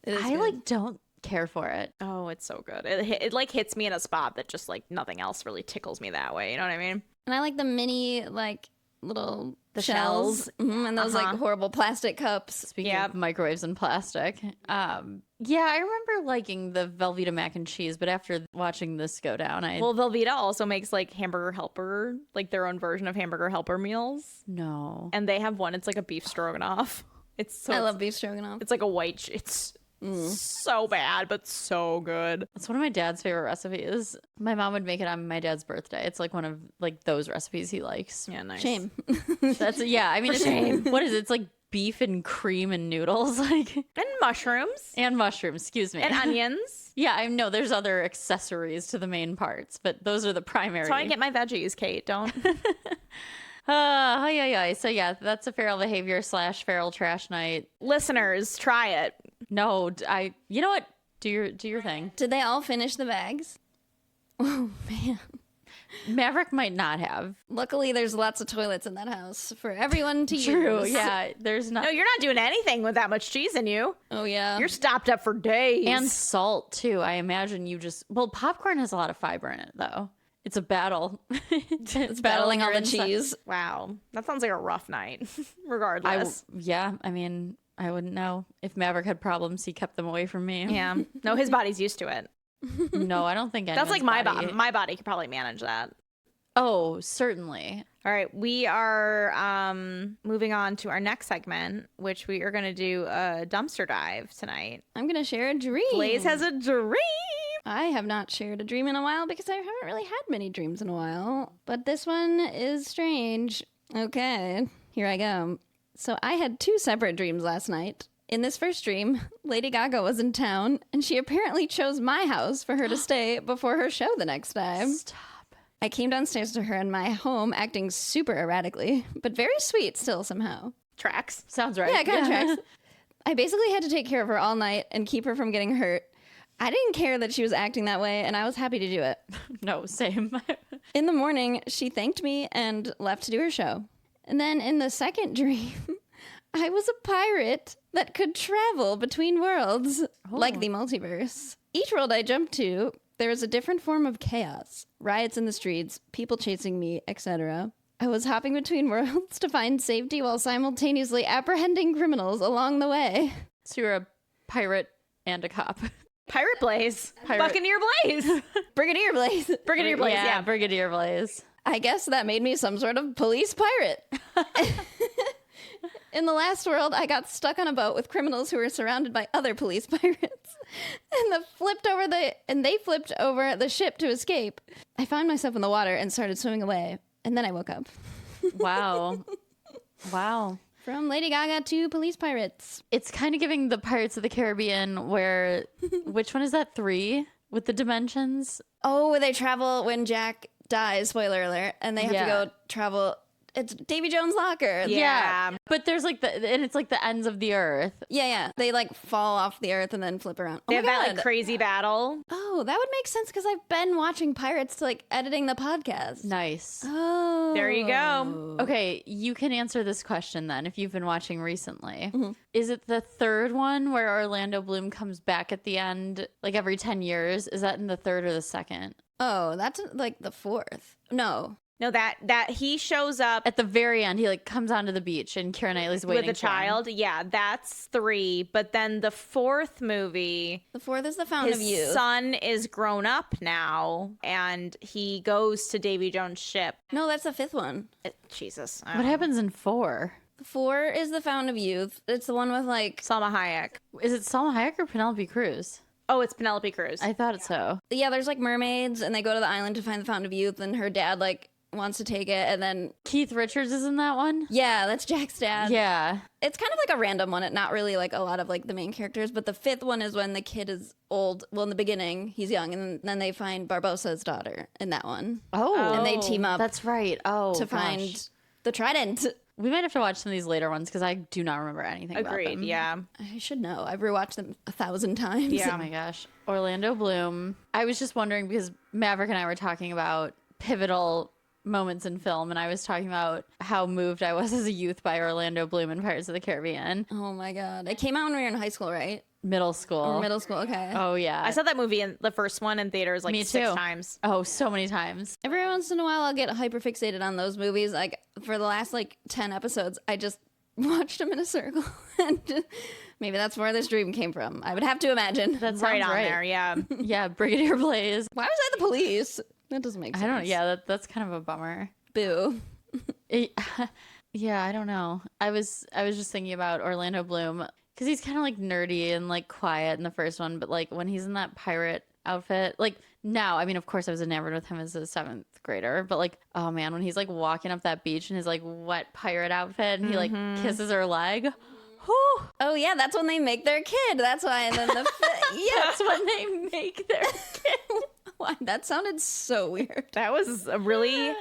[SPEAKER 3] good.
[SPEAKER 2] I like don't care for it.
[SPEAKER 3] Oh, it's so good. It like hits me in a spot that just like nothing else really tickles me that way. You know what I mean?
[SPEAKER 1] And I like the mini like little
[SPEAKER 3] The
[SPEAKER 1] shells.
[SPEAKER 3] shells.
[SPEAKER 1] And those like horrible plastic cups.
[SPEAKER 2] Speaking of microwaves and plastic. Yeah, I remember liking the Velveeta mac and cheese, but after watching this go down,
[SPEAKER 3] Well, Velveeta also makes like Hamburger Helper, like their own version of Hamburger Helper meals.
[SPEAKER 2] No.
[SPEAKER 3] And they have one, it's like a beef stroganoff.
[SPEAKER 1] I love beef stroganoff.
[SPEAKER 3] It's like a white, it's so bad, but so good.
[SPEAKER 2] It's one of my dad's favorite recipes. My mom would make it on my dad's birthday. It's like one of like those recipes he likes.
[SPEAKER 3] Yeah, nice.
[SPEAKER 1] Shame.
[SPEAKER 2] That's yeah. I mean, what is it? It's like beef and cream and noodles, like
[SPEAKER 3] And mushrooms.
[SPEAKER 2] and mushrooms. Excuse me.
[SPEAKER 3] And onions.
[SPEAKER 2] Yeah, I know there's other accessories to the main parts, but those are the primary.
[SPEAKER 3] That's how I get my veggies, Kate. Don't.
[SPEAKER 2] So yeah, that's a feral behavior / feral trash night.
[SPEAKER 3] Listeners, try it.
[SPEAKER 2] No, you know what? Do your thing.
[SPEAKER 1] Did they all finish the bags? Oh, man.
[SPEAKER 2] Maverick might not have.
[SPEAKER 1] Luckily, there's lots of toilets in that house for everyone to
[SPEAKER 2] True.
[SPEAKER 1] use.
[SPEAKER 2] Yeah, there's not.
[SPEAKER 3] No, you're not doing anything with that much cheese in you.
[SPEAKER 1] Oh, yeah.
[SPEAKER 3] You're stopped up for days.
[SPEAKER 2] And salt too. I imagine you just popcorn has a lot of fiber in it though. It's a battle.
[SPEAKER 1] It's battling all
[SPEAKER 2] your
[SPEAKER 1] the
[SPEAKER 2] inside.
[SPEAKER 1] cheese.
[SPEAKER 3] Wow. That sounds like a rough night, regardless.
[SPEAKER 2] I mean, I wouldn't know. If Maverick had problems, he kept them away from me.
[SPEAKER 3] Yeah. No, his body's used to it.
[SPEAKER 2] No, I don't think
[SPEAKER 3] That's like
[SPEAKER 2] anyone's
[SPEAKER 3] my body. My body could probably manage that.
[SPEAKER 2] Oh, certainly.
[SPEAKER 3] All right. We are moving on to our next segment, which we are going to do a dumpster dive tonight.
[SPEAKER 1] I'm going to share a dream.
[SPEAKER 3] Blaze has a dream.
[SPEAKER 1] I have not shared a dream in a while because I haven't really had many dreams in a while. But this one is strange. Okay, here I go. So I had 2 separate dreams last night. In this first dream, Lady Gaga was in town, and she apparently chose my house for her to stay before her show the next time.
[SPEAKER 2] Stop.
[SPEAKER 1] I came downstairs to her in my home, acting super erratically, but very sweet still somehow.
[SPEAKER 3] Tracks.
[SPEAKER 2] Sounds right.
[SPEAKER 1] Yeah, kind of tracks. I basically had to take care of her all night and keep her from getting hurt. I didn't care that she was acting that way, and I was happy to do it.
[SPEAKER 2] No, same.
[SPEAKER 1] In the morning, she thanked me and left to do her show. And then in the second dream, I was a pirate that could travel between worlds, like the multiverse. Each world I jumped to, there was a different form of chaos. Riots in the streets, people chasing me, etc. I was hopping between worlds to find safety while simultaneously apprehending criminals along the way.
[SPEAKER 2] So you're a pirate and a cop.
[SPEAKER 3] Pirate Blaze. Buccaneer Blaze.
[SPEAKER 1] Brigadier Blaze.
[SPEAKER 3] Brigadier Blaze, yeah.
[SPEAKER 2] Brigadier Blaze.
[SPEAKER 1] I guess that made me some sort of police pirate. In the last world, I got stuck on a boat with criminals who were surrounded by other police pirates. And they flipped over the ship to escape. I found myself in the water and started swimming away. And then I woke up.
[SPEAKER 2] Wow. Wow.
[SPEAKER 1] From Lady Gaga to police pirates.
[SPEAKER 2] It's kind of giving the Pirates of the Caribbean where, which one is that? 3 with the dimensions?
[SPEAKER 1] Oh, they travel when Jack dies, spoiler alert, and they have to go travel. It's Davy Jones' locker.
[SPEAKER 3] Yeah.
[SPEAKER 2] But there's like and it's like the ends of the earth.
[SPEAKER 1] Yeah. They like fall off the earth and then flip around.
[SPEAKER 3] They
[SPEAKER 1] Oh
[SPEAKER 3] have
[SPEAKER 1] my
[SPEAKER 3] that
[SPEAKER 1] God.
[SPEAKER 3] like crazy battle.
[SPEAKER 1] Oh, that would make sense because I've been watching Pirates like editing the podcast.
[SPEAKER 2] Nice.
[SPEAKER 1] Oh.
[SPEAKER 3] There you go.
[SPEAKER 2] Okay, you can answer this question then if you've been watching recently.
[SPEAKER 1] Mm-hmm.
[SPEAKER 2] Is it the 3rd one where Orlando Bloom comes back at the end, like every 10 years? Is that in the 3rd or the 2nd?
[SPEAKER 1] Oh, that's like the 4th. No.
[SPEAKER 3] No, that he shows up
[SPEAKER 2] At the very end, he like comes onto the beach and Keira Knightley's waiting
[SPEAKER 3] with a
[SPEAKER 2] for him.
[SPEAKER 3] child. Yeah, that's 3. But then the 4th movie,
[SPEAKER 1] The 4th is the Fountain of
[SPEAKER 3] his
[SPEAKER 1] Youth.
[SPEAKER 3] son is grown up now, and he goes to Davy Jones' ship.
[SPEAKER 1] No, that's the 5th one.
[SPEAKER 3] Jesus.
[SPEAKER 2] What happens in 4?
[SPEAKER 1] The 4 is the Fountain of Youth. It's the one with like,
[SPEAKER 3] Salma Hayek.
[SPEAKER 2] Is it Salma Hayek or Penelope Cruz?
[SPEAKER 3] Oh, it's Penelope Cruz.
[SPEAKER 2] I thought so.
[SPEAKER 1] yeah, there's like mermaids and they go to the island to find the Fountain of Youth and her dad like wants to take it and then,
[SPEAKER 2] Keith Richards is in that one?
[SPEAKER 1] yeah, that's Jack's dad.
[SPEAKER 2] Yeah.
[SPEAKER 1] It's kind of like a random one. It's not really like a lot of like the main characters, but the 5th one is when the kid is old. Well, in the beginning, he's young, and then they find Barbossa's daughter in that one.
[SPEAKER 2] Oh.
[SPEAKER 1] And they team up
[SPEAKER 2] That's right. Oh,
[SPEAKER 1] to
[SPEAKER 2] gosh.
[SPEAKER 1] find the trident.
[SPEAKER 2] We might have to watch some of these later ones because I do not remember anything about
[SPEAKER 3] Agreed.
[SPEAKER 2] them.
[SPEAKER 3] Yeah.
[SPEAKER 1] I should know. I've rewatched them 1,000 times.
[SPEAKER 3] Yeah.
[SPEAKER 2] Oh my gosh. Orlando Bloom. I was just wondering because Maverick and I were talking about pivotal moments in film, and I was talking about how moved I was as a youth by Orlando Bloom in Pirates of the Caribbean.
[SPEAKER 1] Oh my God. It came out when we were in high school, right?
[SPEAKER 2] middle school.
[SPEAKER 1] Middle school, okay.
[SPEAKER 2] Oh yeah.
[SPEAKER 3] I saw that movie in the first one in theaters like
[SPEAKER 2] Me
[SPEAKER 3] 6
[SPEAKER 2] too.
[SPEAKER 3] times.
[SPEAKER 2] Oh, so many times.
[SPEAKER 1] Every once in a while, I'll get hyper fixated on those movies. Like for the last 10 episodes, I just watched them in a circle, and maybe that's where this dream came from. I would have to imagine.
[SPEAKER 2] That sounds
[SPEAKER 3] Right on
[SPEAKER 2] right.
[SPEAKER 3] there, yeah.
[SPEAKER 2] Yeah, Brigadier Blaze.
[SPEAKER 1] Why was I the police? That doesn't make sense.
[SPEAKER 2] I don't. Yeah, that's kind of a bummer.
[SPEAKER 1] Boo.
[SPEAKER 2] Yeah, I don't know. I was just thinking about Orlando Bloom because he's kind of like nerdy and like quiet in the first one, but like when he's in that pirate outfit, like now, I mean, of course, I was enamored with him as a 7th grader, but like, oh man, when he's like walking up that beach in his like wet pirate outfit and he like kisses her leg. Whew,
[SPEAKER 1] Oh yeah, that's when they make their kid. That's why. And then yeah,
[SPEAKER 2] that's when they make their kid.
[SPEAKER 1] why? That sounded so weird.
[SPEAKER 3] That was a really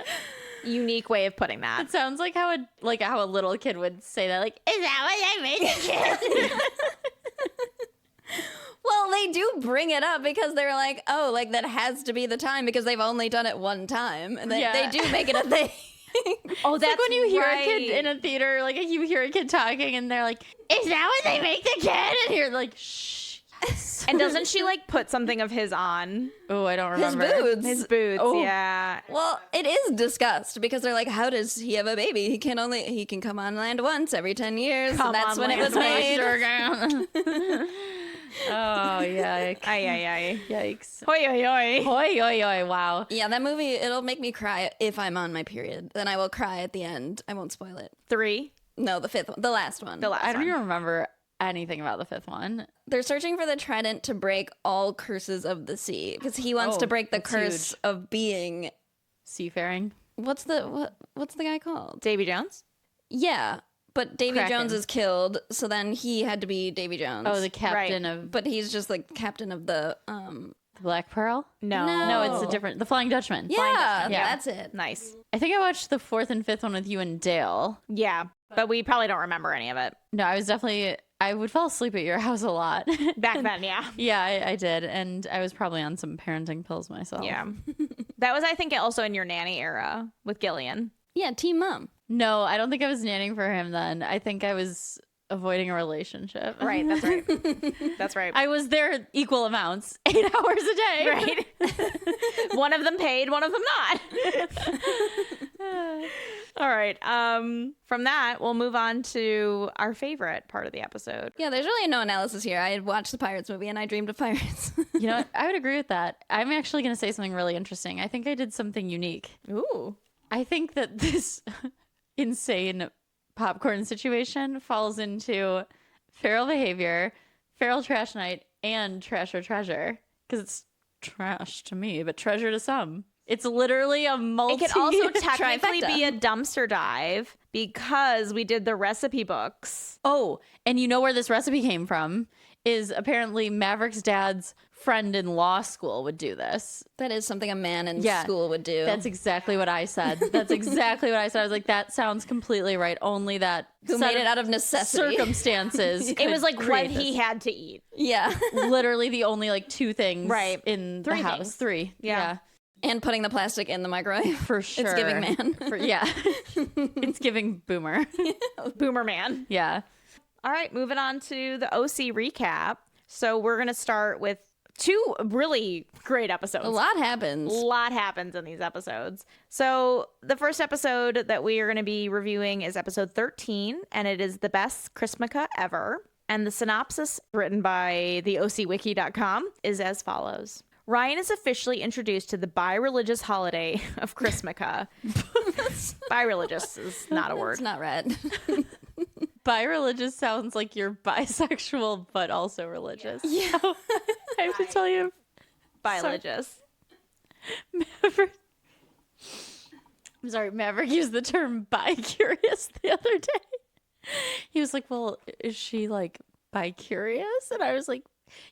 [SPEAKER 3] unique way of putting that.
[SPEAKER 2] It sounds like how a little kid would say that. Like, is that what I made the kid?
[SPEAKER 1] Well, they do bring it up because they're like, oh, like that has to be the time because they've only done it one time, and they do make it a thing.
[SPEAKER 3] Oh, that's
[SPEAKER 2] Like when you hear
[SPEAKER 3] right.
[SPEAKER 2] a kid in a theater, like you hear a kid talking, and they're like, "Is that when they make the kid?" And you're like, "Shh." Yes.
[SPEAKER 3] And doesn't she like put something of his on?
[SPEAKER 2] Oh, I don't
[SPEAKER 1] His
[SPEAKER 2] remember.
[SPEAKER 1] boots.
[SPEAKER 3] His boots,
[SPEAKER 2] Oh.
[SPEAKER 3] yeah.
[SPEAKER 1] Well, it is discussed because they're like, how does he have a baby? He can come on land once every 10 years.
[SPEAKER 3] Come
[SPEAKER 1] And that's
[SPEAKER 3] on
[SPEAKER 1] when it was
[SPEAKER 3] land.
[SPEAKER 1] made.
[SPEAKER 2] Oh yeah.
[SPEAKER 3] Ay.
[SPEAKER 2] Yikes.
[SPEAKER 3] Hoi, hoi, hoi.
[SPEAKER 2] Oi, oi, oi. Wow.
[SPEAKER 1] Yeah, that movie, it'll make me cry if I'm on my period. Then I will cry at the end. I won't spoil it.
[SPEAKER 3] 3.
[SPEAKER 1] No, the 5th one. The last one.
[SPEAKER 3] The last
[SPEAKER 2] I don't
[SPEAKER 3] one.
[SPEAKER 2] even remember anything about the 5th one.
[SPEAKER 1] They're searching for the trident to break all curses of the sea because he wants to break the
[SPEAKER 2] that's
[SPEAKER 1] curse
[SPEAKER 2] huge.
[SPEAKER 1] of being.
[SPEAKER 2] Seafaring.
[SPEAKER 1] What's the guy called?
[SPEAKER 3] Davy Jones?
[SPEAKER 1] Yeah, but Davy
[SPEAKER 2] Kraken.
[SPEAKER 1] Jones is killed, so then he had to be Davy Jones.
[SPEAKER 2] Oh, the captain of
[SPEAKER 1] but he's just like captain of the
[SPEAKER 2] the Black Pearl.
[SPEAKER 3] No.
[SPEAKER 2] No, it's a different. The Flying Dutchman.
[SPEAKER 1] yeah,
[SPEAKER 2] Yeah.
[SPEAKER 1] that's it.
[SPEAKER 3] Nice.
[SPEAKER 2] I think I watched the 4th and 5th one with you and Dale.
[SPEAKER 3] Yeah, but we probably don't remember any of it.
[SPEAKER 2] No, I would fall asleep at your house a lot.
[SPEAKER 3] Back then, yeah.
[SPEAKER 2] Yeah, I did. And I was probably on some parenting pills myself.
[SPEAKER 3] Yeah. That was, I think, also in your nanny era with Gillian.
[SPEAKER 1] Yeah, Team Mom.
[SPEAKER 2] No, I don't think I was nannying for him then. I think I was avoiding a relationship.
[SPEAKER 3] Right, that's right. That's right.
[SPEAKER 2] I was there equal amounts, 8 hours a day.
[SPEAKER 3] Right. One of them paid, one of them not. All right. From that, we'll move on to our favorite part of the episode.
[SPEAKER 1] Yeah, there's really no analysis here. I had watched the Pirates movie and I dreamed of pirates.
[SPEAKER 2] You know what? I would agree with that. I'm actually going to say something really interesting. I think I did something unique.
[SPEAKER 3] Ooh.
[SPEAKER 2] I think that this insane popcorn situation falls into feral behavior, feral trash night, and trash or treasure. Because it's trash to me, but treasure to some. It's literally a multi.
[SPEAKER 3] It could also technically
[SPEAKER 1] trifecta.
[SPEAKER 3] be a dumpster dive because we did the recipe books.
[SPEAKER 2] Oh, and you know where this recipe came from? Is apparently Maverick's dad's friend in law school would do this.
[SPEAKER 1] That is something a man in
[SPEAKER 2] Yeah,
[SPEAKER 1] school would do.
[SPEAKER 2] That's exactly what I said. That's exactly what I said. I was like, that sounds completely right. Only that
[SPEAKER 1] Who
[SPEAKER 2] set
[SPEAKER 1] made it
[SPEAKER 2] of
[SPEAKER 1] out of necessity.
[SPEAKER 2] circumstances.
[SPEAKER 3] It was like what
[SPEAKER 2] create
[SPEAKER 3] he
[SPEAKER 2] this.
[SPEAKER 3] had to eat.
[SPEAKER 1] Yeah.
[SPEAKER 2] Literally the only like 2 things
[SPEAKER 3] Right.
[SPEAKER 2] in
[SPEAKER 3] Three
[SPEAKER 2] the house.
[SPEAKER 3] things.
[SPEAKER 2] 3.
[SPEAKER 3] Yeah.
[SPEAKER 1] And putting the plastic in the microwave.
[SPEAKER 2] For sure.
[SPEAKER 1] It's giving man.
[SPEAKER 2] Yeah. It's giving boomer.
[SPEAKER 3] Boomer man.
[SPEAKER 2] Yeah.
[SPEAKER 3] All right, moving on to the OC recap. So we're going to start with 2 really great episodes.
[SPEAKER 1] A lot happens.
[SPEAKER 3] A lot happens in these episodes. So the first episode that we are going to be reviewing is episode 13, and it is the best Christmukkah ever. And the synopsis written by the OCWiki.com is as follows. Ryan is officially introduced to the bi-religious holiday of Christmukkah. Bi-religious is not a
[SPEAKER 1] It's
[SPEAKER 3] word.
[SPEAKER 1] not red.
[SPEAKER 2] Bi-religious sounds like you're bisexual, but also religious. Yeah. So, I have to tell you,
[SPEAKER 3] Bi-religious.
[SPEAKER 2] Maverick. I'm sorry, Maverick used the term bi-curious the other day. He was like, well, is she like bi-curious? And I was like,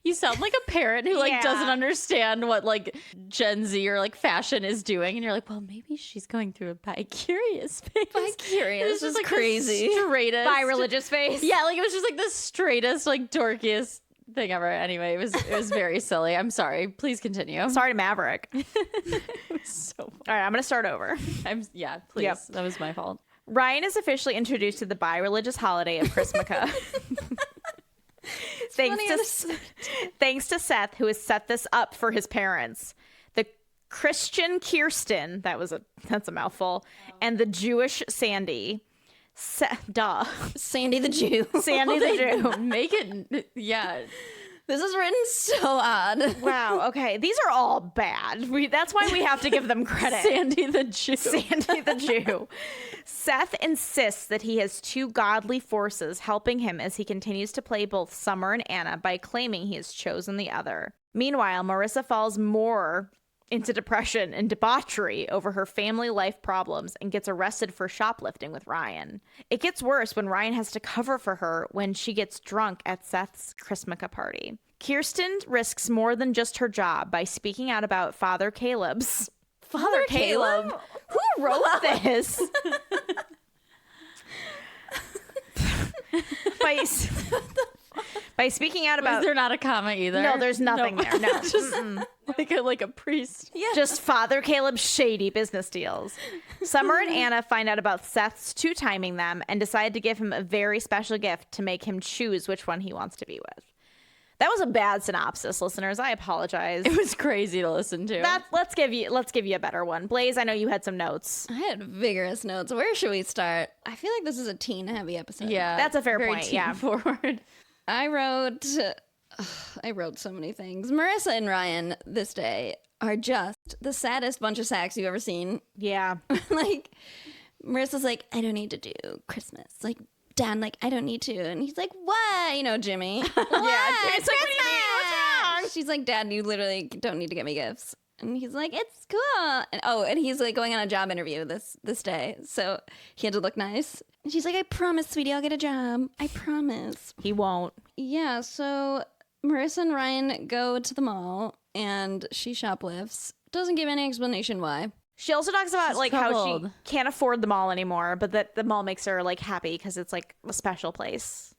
[SPEAKER 2] you sound like a parent who like
[SPEAKER 3] Yeah.
[SPEAKER 2] doesn't understand what like Gen Z or like fashion is doing. And you're like, well, maybe she's going through a bi-curious phase.
[SPEAKER 1] Bi-curious
[SPEAKER 2] It was just
[SPEAKER 1] is
[SPEAKER 2] like
[SPEAKER 1] crazy.
[SPEAKER 2] The straightest.
[SPEAKER 3] Bi-religious face.
[SPEAKER 2] Yeah, like it was just like the straightest, like dorkiest thing ever. Anyway, it was very silly. I'm sorry. Please continue.
[SPEAKER 3] Sorry to Maverick.
[SPEAKER 2] So
[SPEAKER 3] All right, I'm going to start over.
[SPEAKER 2] please.
[SPEAKER 3] Yep.
[SPEAKER 2] That was my fault.
[SPEAKER 3] Ryan is officially introduced to the bi-religious holiday of Christmukkah. Thanks to Seth, who has set this up for his parents. The Christian Kirsten, that's a mouthful, and the Jewish Sandy.
[SPEAKER 1] Sandy the Jew.
[SPEAKER 3] Sandy the Jew.
[SPEAKER 2] Make it, yeah.
[SPEAKER 1] This is written so odd.
[SPEAKER 3] Wow. Okay. These are all bad. That's why we have to give them credit.
[SPEAKER 2] Sandy the Jew.
[SPEAKER 3] Sandy the Jew. Seth insists that he has two godly forces helping him as he continues to play both Summer and Anna by claiming he has chosen the other. Meanwhile, Marissa falls more into depression and debauchery over her family life problems and gets arrested for shoplifting with Ryan. It gets worse when Ryan has to cover for her when she gets drunk at Seth's Christmukkah party. Kirsten risks more than just her job by speaking out about Father Caleb's... Father Caleb? Who wrote this? By speaking out about...
[SPEAKER 2] Is there not a comma either?
[SPEAKER 3] No, there's nothing there. No.
[SPEAKER 2] Just like a priest.
[SPEAKER 3] Yeah. Just Father Caleb's shady business deals. Summer and Anna find out about Seth's two-timing them and decide to give him a very special gift to make him choose which one he wants to be with. That was a bad synopsis, listeners. I apologize.
[SPEAKER 2] It was crazy to listen to.
[SPEAKER 3] Let's give you a better one. Blaze, I know you had some notes.
[SPEAKER 1] I had vigorous notes. Where should we start? I feel like this is a teen-heavy episode.
[SPEAKER 2] Yeah.
[SPEAKER 3] That's a fair
[SPEAKER 2] very
[SPEAKER 3] point. Yeah.
[SPEAKER 2] forward.
[SPEAKER 1] I wrote so many things. Marissa and Ryan this day are just the saddest bunch of sacks you've ever seen.
[SPEAKER 3] Yeah.
[SPEAKER 1] Like, Marissa's like, I don't need to do Christmas. Like, Dad, like, I don't need to. And he's like, what? You know, Jimmy. What?
[SPEAKER 3] Yeah. It's like, what do you mean? What's wrong?
[SPEAKER 1] She's like, Dad, you literally don't need to get me gifts. And he's like, it's cool. And he's like going on a job interview this day. So he had to look nice. And she's like, I promise, sweetie, I'll get a job. I promise.
[SPEAKER 3] He won't.
[SPEAKER 1] Yeah, so Marissa and Ryan go to the mall and she shoplifts. Doesn't give any explanation why.
[SPEAKER 3] She also talks about
[SPEAKER 2] She's
[SPEAKER 3] like how
[SPEAKER 2] troubled.
[SPEAKER 3] she can't afford the mall anymore, but that the mall makes her like happy because it's like a special place.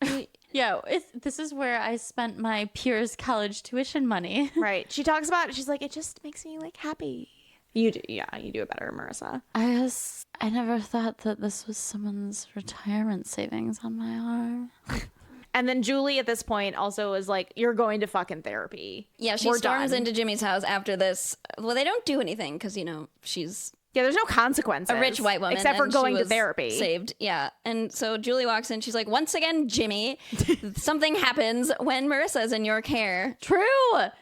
[SPEAKER 2] Yeah, this is where I spent my peers' college tuition money.
[SPEAKER 3] Right. She talks about it. She's like, it just makes me like happy. You do it better, Marissa.
[SPEAKER 2] I never thought that this was someone's retirement savings on my arm.
[SPEAKER 3] And then Julie at this point also is like, you're going to fucking therapy.
[SPEAKER 1] Yeah, she
[SPEAKER 3] We're
[SPEAKER 1] storms
[SPEAKER 3] done.
[SPEAKER 1] into Jimmy's house after this. Well, they don't do anything because, you know, she's
[SPEAKER 3] Yeah, there's no consequences.
[SPEAKER 1] a rich white woman.
[SPEAKER 3] Except for
[SPEAKER 1] and
[SPEAKER 3] going
[SPEAKER 1] she
[SPEAKER 3] to
[SPEAKER 1] was
[SPEAKER 3] therapy.
[SPEAKER 1] Saved. Yeah. And so Julie walks in. She's like, once again, Jimmy, something happens when Marissa's in your care.
[SPEAKER 2] True.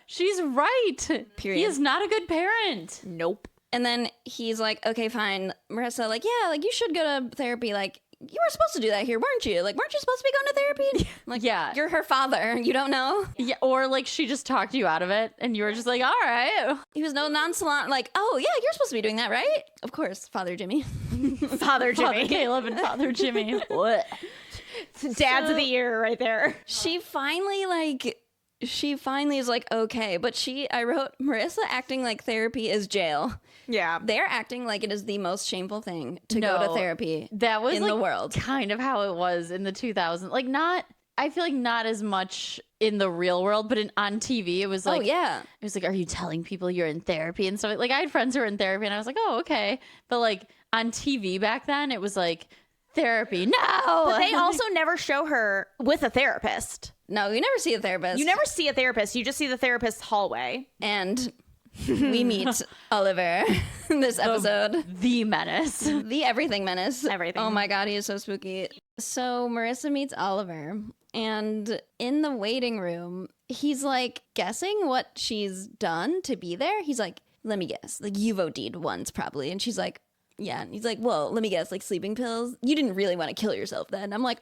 [SPEAKER 2] She's right.
[SPEAKER 1] Period.
[SPEAKER 2] He is not a good parent.
[SPEAKER 3] Nope.
[SPEAKER 1] And then he's like, okay, fine. Marissa, like, yeah, like, you should go to therapy. Like, you were supposed to do that here, weren't you? Like, weren't you supposed to be going to therapy? Like,
[SPEAKER 2] Yeah.
[SPEAKER 1] You're her father. You don't know?
[SPEAKER 2] Yeah, or like she just talked you out of it and you were just like, all right.
[SPEAKER 1] He was no nonchalant, like, oh, yeah, you're supposed to be doing that, right? Of course, Father Jimmy.
[SPEAKER 3] Father Jimmy.
[SPEAKER 2] Father Caleb and Father Jimmy. What?
[SPEAKER 3] Dad's of the year right there.
[SPEAKER 1] She finally is like, okay. But I wrote, Marissa acting like therapy is jail.
[SPEAKER 3] Yeah.
[SPEAKER 1] They're acting like it is the most shameful thing to go to therapy
[SPEAKER 2] That was
[SPEAKER 1] in
[SPEAKER 2] like
[SPEAKER 1] the world.
[SPEAKER 2] kind of how it was in the 2000s. Like I feel like not as much in the real world, but on TV, it was like,
[SPEAKER 1] oh, yeah.
[SPEAKER 2] It was like, are you telling people you're in therapy and stuff? Like I had friends who were in therapy and I was like, oh, okay. But like on TV back then, it was like therapy. No.
[SPEAKER 3] But they also never show her with a therapist.
[SPEAKER 1] No, you never see a therapist.
[SPEAKER 3] You never see a therapist. You just see the therapist's hallway.
[SPEAKER 1] And we meet Oliver in this episode.
[SPEAKER 2] The menace.
[SPEAKER 1] The everything menace.
[SPEAKER 3] Everything.
[SPEAKER 1] Oh my God, he is so spooky. So Marissa meets Oliver, and in the waiting room, he's like guessing what she's done to be there. He's like, let me guess. Like, you've OD'd once probably. And she's like, yeah. And he's like, well, let me guess. Like, sleeping pills? You didn't really want to kill yourself then. I'm like,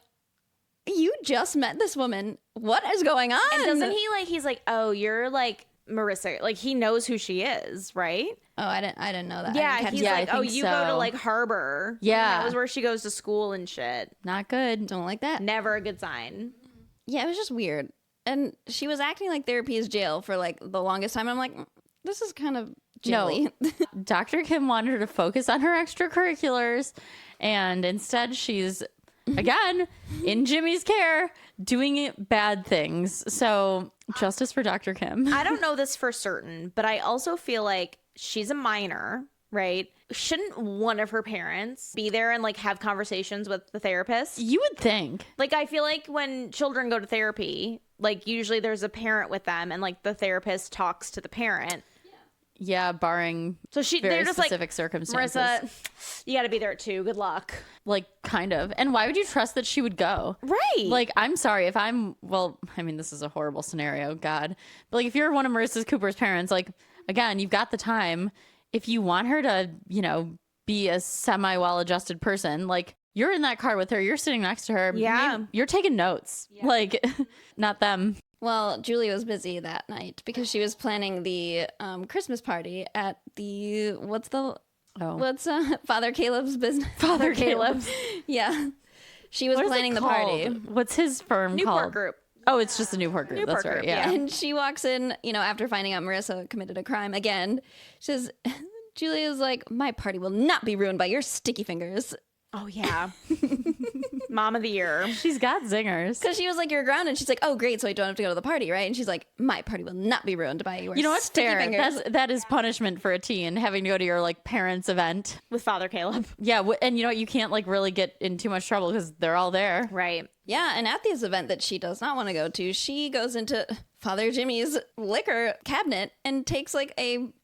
[SPEAKER 1] you just met this woman. What is going on?
[SPEAKER 3] And doesn't he he's like, oh, you're like Marissa. Like, he knows who she is, right?
[SPEAKER 1] Oh, I didn't know that.
[SPEAKER 3] Yeah, he's
[SPEAKER 2] I
[SPEAKER 3] like, oh,
[SPEAKER 2] think
[SPEAKER 3] you go to
[SPEAKER 2] so.
[SPEAKER 3] like Harbor.
[SPEAKER 2] Yeah.
[SPEAKER 3] That was where she goes to school and shit.
[SPEAKER 2] Not good.
[SPEAKER 1] Don't like that.
[SPEAKER 3] Never a good sign.
[SPEAKER 1] Yeah, it was just weird. And she was acting like therapy is jail for like the longest time. I'm like, this is kind of jaily.
[SPEAKER 2] No. Dr. Kim wanted her to focus on her extracurriculars, and instead she's, again, in Jimmy's care, doing bad things. So justice for Dr. Kim.
[SPEAKER 3] I don't know this for certain, but I also feel like she's a minor, right? Shouldn't one of her parents be there and like have conversations with the therapist?
[SPEAKER 2] You would think.
[SPEAKER 3] Like, I feel like when children go to therapy, like usually there's a parent with them and like the therapist talks to the parent.
[SPEAKER 2] Yeah, barring
[SPEAKER 3] they're
[SPEAKER 2] very
[SPEAKER 3] just
[SPEAKER 2] specific
[SPEAKER 3] like,
[SPEAKER 2] circumstances.
[SPEAKER 3] Marissa, you got to be there too. Good luck.
[SPEAKER 2] Like, kind of. And why would you trust that she would go?
[SPEAKER 3] Right.
[SPEAKER 2] Like, I'm sorry if this is a horrible scenario, God. But like, if you're one of Marissa Cooper's parents, like, again, you've got the time. If you want her to, be a semi-well-adjusted person, like, you're in that car with her. You're sitting next to her.
[SPEAKER 3] Yeah.
[SPEAKER 2] You're taking notes. Yeah. Like, not them.
[SPEAKER 1] Well, Julie was busy that night because she was planning the Christmas party at the Father Caleb's business.
[SPEAKER 2] Father Caleb's.
[SPEAKER 1] Yeah, she was planning the party.
[SPEAKER 2] What's his firm
[SPEAKER 3] Newport
[SPEAKER 2] called?
[SPEAKER 3] Group.
[SPEAKER 2] Oh, it's just a Newport Group. That's right.
[SPEAKER 3] Group,
[SPEAKER 2] Yeah.
[SPEAKER 1] And she walks in, after finding out Marissa committed a crime again. She says, Julia's like, my party will not be ruined by your sticky fingers.
[SPEAKER 3] Oh, yeah. Mom of the year.
[SPEAKER 2] She's got zingers.
[SPEAKER 1] Because she was like, you're grounded. She's like, oh, great. So I don't have to go to the party, right? And she's like, my party will not be ruined by your sticky fingers.
[SPEAKER 2] That is punishment for a teen, having to go to your like parents' event.
[SPEAKER 3] With Father Caleb.
[SPEAKER 2] Yeah. And you can't like really get in too much trouble because they're all there.
[SPEAKER 3] Right.
[SPEAKER 1] Yeah. And at this event that she does not want to go to, she goes into Father Jimmy's liquor cabinet and takes like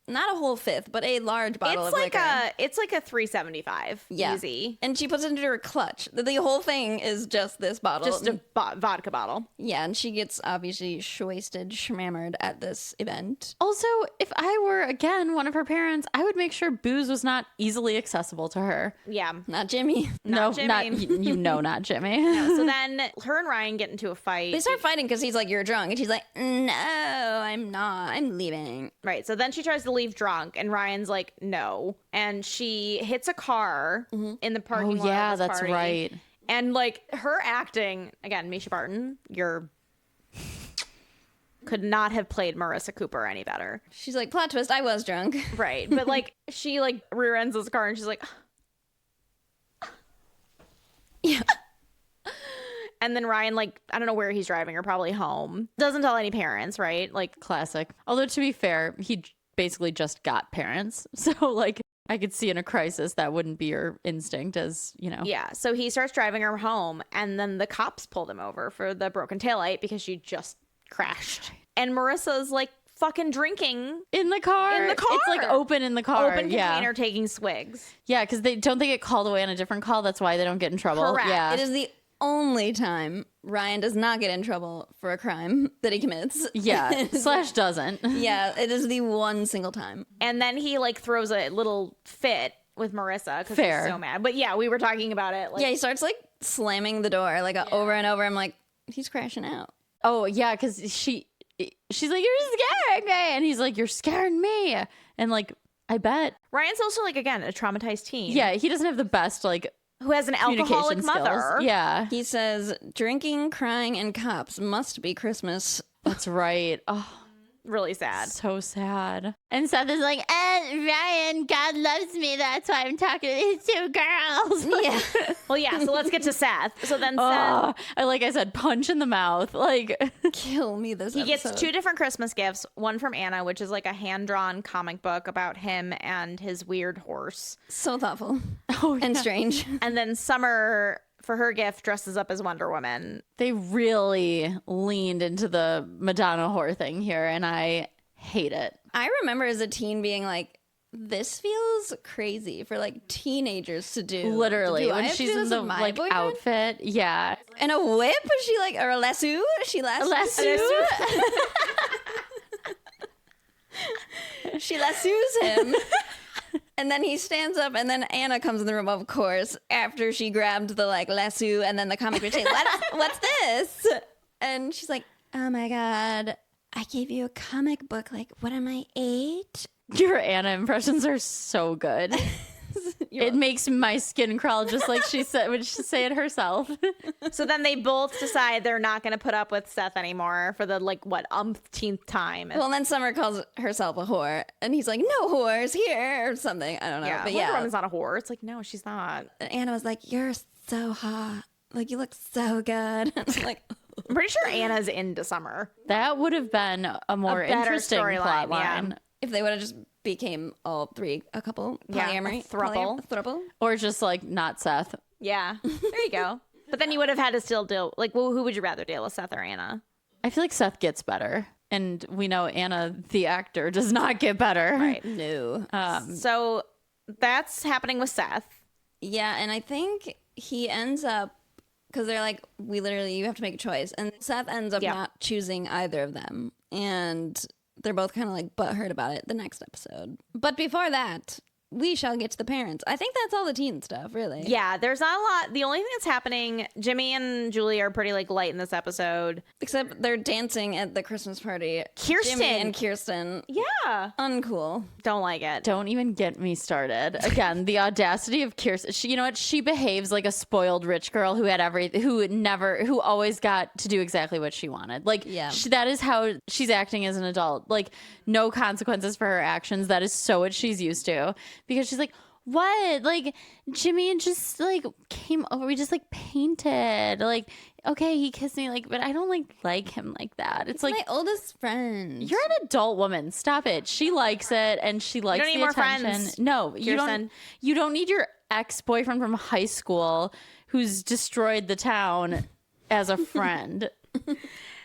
[SPEAKER 1] not a whole fifth, but a large bottle of liquor.
[SPEAKER 3] It's like a $3.75.
[SPEAKER 1] Yeah.
[SPEAKER 3] Easy.
[SPEAKER 1] And she puts it into her clutch. The whole thing is just this bottle.
[SPEAKER 3] Just a vodka bottle.
[SPEAKER 1] Yeah, and she gets obviously wasted, schmammered at this event.
[SPEAKER 2] Also, if I were, again, one of her parents, I would make sure booze was not easily accessible to her.
[SPEAKER 3] Yeah.
[SPEAKER 1] Not Jimmy.
[SPEAKER 2] No,
[SPEAKER 3] Jimmy.
[SPEAKER 2] not Jimmy.
[SPEAKER 3] No, so then her and Ryan get into a fight.
[SPEAKER 1] They start fighting because he's like, you're drunk. And she's like, no, I'm not. I'm leaving.
[SPEAKER 3] Right. So then she tries to leave drunk, and Ryan's like, no. And she hits a car in the parking lot.
[SPEAKER 2] Oh, yeah,
[SPEAKER 3] of this
[SPEAKER 2] that's
[SPEAKER 3] party.
[SPEAKER 2] right.
[SPEAKER 3] And like her acting, again, Misha Barton, could not have played Marissa Cooper any better.
[SPEAKER 1] She's like, plot twist, I was drunk.
[SPEAKER 3] Right. But like she like rear ends this car and she's like,
[SPEAKER 1] Yeah.
[SPEAKER 3] and then Ryan, like, I don't know where he's driving her, probably home. Doesn't tell any parents, right? Like,
[SPEAKER 2] Classic. Although, to be fair, he basically just got parents. So, like, I could see in a crisis that wouldn't be your instinct as,
[SPEAKER 3] yeah. So he starts driving her home, and then the cops pulled him over for the broken taillight because she just crashed. And Marissa's like fucking drinking
[SPEAKER 2] in the car.
[SPEAKER 3] In the car.
[SPEAKER 2] It's like open in the car.
[SPEAKER 3] Open container, taking swigs.
[SPEAKER 2] Yeah, because they get called away on a different call. That's why they don't get in trouble.
[SPEAKER 3] Correct.
[SPEAKER 2] Yeah.
[SPEAKER 1] It is the only time Ryan does not get in trouble for a crime that he commits.
[SPEAKER 2] Yeah. / doesn't.
[SPEAKER 1] Yeah, it is the one single time.
[SPEAKER 3] And then he like throws a little fit with Marissa because he's so mad. But yeah, we were talking about it. Like,
[SPEAKER 1] Yeah, he starts like slamming the door like over and over. I'm like, he's crashing out.
[SPEAKER 2] Oh, yeah, because she's like, you're scaring me. And he's like, you're scaring me. And like, I bet.
[SPEAKER 3] Ryan's also like, again, a traumatized teen.
[SPEAKER 2] Yeah, he doesn't have the best like
[SPEAKER 3] who has an alcoholic
[SPEAKER 2] communication
[SPEAKER 3] mother.
[SPEAKER 2] skills. Yeah.
[SPEAKER 1] He says, drinking, crying, and cops must be Christmas.
[SPEAKER 2] That's right. Oh,
[SPEAKER 3] Really sad.
[SPEAKER 2] so sad. And Seth is like, Ryan, God loves me. That's why I'm talking to these two girls.
[SPEAKER 1] Yeah.
[SPEAKER 3] Well, yeah, so let's get to Seth. So then Seth,
[SPEAKER 2] Like I said, punch in the mouth. Like,
[SPEAKER 1] Kill me this
[SPEAKER 3] he gets
[SPEAKER 1] episode.
[SPEAKER 3] 2 different Christmas gifts. One from Anna, which is like a hand-drawn comic book about him and his weird horse.
[SPEAKER 1] So thoughtful.
[SPEAKER 2] oh,
[SPEAKER 1] And
[SPEAKER 2] yeah.
[SPEAKER 1] strange.
[SPEAKER 3] And then Summer, for her gift, dresses up as Wonder Woman.
[SPEAKER 2] They really leaned into the Madonna whore thing here, and I hate it.
[SPEAKER 1] I remember as a teen being like, this feels crazy for like teenagers to do.
[SPEAKER 2] Literally,
[SPEAKER 1] Do I
[SPEAKER 2] when
[SPEAKER 1] have to
[SPEAKER 2] she's
[SPEAKER 1] do
[SPEAKER 2] in
[SPEAKER 1] this
[SPEAKER 2] the
[SPEAKER 1] with my
[SPEAKER 2] like
[SPEAKER 1] boyfriend?
[SPEAKER 2] outfit, yeah.
[SPEAKER 1] And a whip? Is she like, or a lasso? She lassos. She lassos him. And then he stands up, and then Anna comes in the room, of course, after she grabbed the like lasso, and then the comic book. What's this? And she's like, oh my God, I gave you a comic book. Like, what am I, 8?
[SPEAKER 2] Your Anna impressions are so good. It makes my skin crawl just like she said would say it herself.
[SPEAKER 3] So then they both decide they're not going to put up with Seth anymore for the like what umpteenth time.
[SPEAKER 1] Well, then Summer calls herself a whore, and he's like, no whores here, or something. I don't know.
[SPEAKER 3] yeah,
[SPEAKER 1] But
[SPEAKER 3] Wonder
[SPEAKER 1] yeah.
[SPEAKER 3] Woman's not a whore. It's like, no, she's not.
[SPEAKER 1] And Anna was like, you're so hot. Like, you look so good. I'm like,
[SPEAKER 3] I'm pretty sure Anna's into Summer.
[SPEAKER 2] That would have been a more
[SPEAKER 3] better
[SPEAKER 2] interesting
[SPEAKER 3] storyline,
[SPEAKER 2] plot
[SPEAKER 3] yeah.
[SPEAKER 2] line.
[SPEAKER 1] if they would have just became all three a couple.
[SPEAKER 3] Yeah,
[SPEAKER 1] Polyamory.
[SPEAKER 3] a throuple.
[SPEAKER 1] Throuple.
[SPEAKER 2] Or just like not Seth.
[SPEAKER 3] Yeah, there you go. But then you would have had to still deal, like, well, who would you rather deal with, Seth or Anna?
[SPEAKER 2] I feel like Seth gets better. And we know Anna, the actor, does not get better.
[SPEAKER 3] Right.
[SPEAKER 1] No.
[SPEAKER 3] So that's happening with Seth.
[SPEAKER 1] Yeah, and I think he ends up, because they're like, you have to make a choice. And Seth ends up not choosing either of them. And they're both kind of like butthurt about it the next episode. But before that, we shall get to the parents. I think that's all the teen stuff, really.
[SPEAKER 3] Yeah, there's not a lot. The only thing that's happening, Jimmy and Julie are pretty like light in this episode.
[SPEAKER 1] Except they're dancing at the Christmas party.
[SPEAKER 3] Kirsten.
[SPEAKER 1] Jimmy and Kirsten.
[SPEAKER 3] Yeah.
[SPEAKER 1] Uncool.
[SPEAKER 3] Don't like it.
[SPEAKER 2] Don't even get me started. Again, the audacity of Kirsten. She, you know what? She behaves like a spoiled rich girl who had who always got to do exactly what she wanted. Like, that is how she's acting as an adult. Like, no consequences for her actions. That is so what she's used to. Because she's like, what? Like, Jimmy just like came over. We just like painted. Like, okay, he kissed me. Like, but I don't like him like that. It's like
[SPEAKER 1] my oldest friend.
[SPEAKER 2] You're an adult woman. Stop it. She likes it, and she likes
[SPEAKER 3] You don't need
[SPEAKER 2] the
[SPEAKER 3] more
[SPEAKER 2] attention.
[SPEAKER 3] friends,
[SPEAKER 2] No,
[SPEAKER 3] Kirsten.
[SPEAKER 2] you don't need your ex-boyfriend from high school who's destroyed the town as a friend.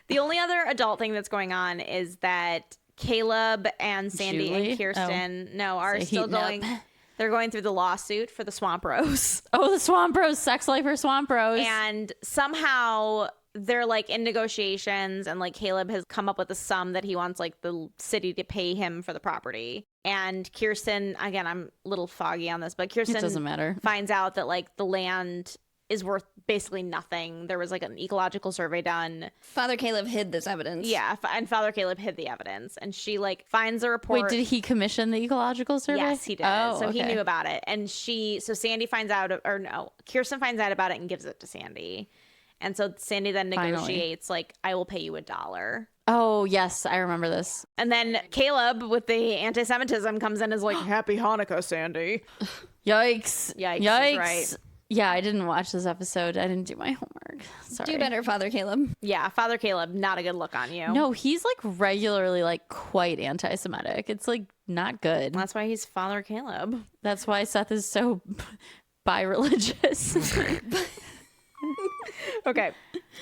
[SPEAKER 3] The only other adult thing that's going on is that Caleb and Sandy
[SPEAKER 2] Julie?
[SPEAKER 3] and Kirsten are
[SPEAKER 2] So
[SPEAKER 3] still
[SPEAKER 2] heating up.
[SPEAKER 3] going. They're going through the lawsuit for the Swamp Rose.
[SPEAKER 2] Oh, the Swamp Bros, sex life for Swamp Bros.
[SPEAKER 3] And somehow they're like in negotiations, and like Caleb has come up with a sum that he wants like the city to pay him for the property. And Kirsten, again, I'm a little foggy on this, but Kirsten
[SPEAKER 2] It doesn't matter.
[SPEAKER 3] finds out that like the land is worth basically nothing. There was like an ecological survey done.
[SPEAKER 1] Father Caleb hid this evidence.
[SPEAKER 3] Yeah, and Father Caleb hid the evidence, and she like finds a report.
[SPEAKER 2] Wait, did he commission the ecological survey?
[SPEAKER 3] Yes, he did.
[SPEAKER 2] Oh,
[SPEAKER 3] so he
[SPEAKER 2] okay.
[SPEAKER 3] knew about it. And so Sandy finds out, or no, Kirsten finds out about it and gives it to Sandy. And so Sandy then negotiates, like, I will pay you $1.
[SPEAKER 2] Oh, yes, I remember this.
[SPEAKER 3] And then Caleb, with the anti-Semitism, comes in as like, Happy Hanukkah, Sandy.
[SPEAKER 2] Yikes.
[SPEAKER 3] Yikes,
[SPEAKER 2] Yikes.
[SPEAKER 3] right.
[SPEAKER 2] Yeah, I didn't watch this episode. I didn't do my homework. Sorry.
[SPEAKER 1] Do better, Father Caleb.
[SPEAKER 3] Yeah, Father Caleb, not a good look on you.
[SPEAKER 2] No, he's like regularly like quite anti-Semitic. It's like not good.
[SPEAKER 3] That's why he's Father Caleb.
[SPEAKER 2] That's why Seth is so bi-religious.
[SPEAKER 3] Okay,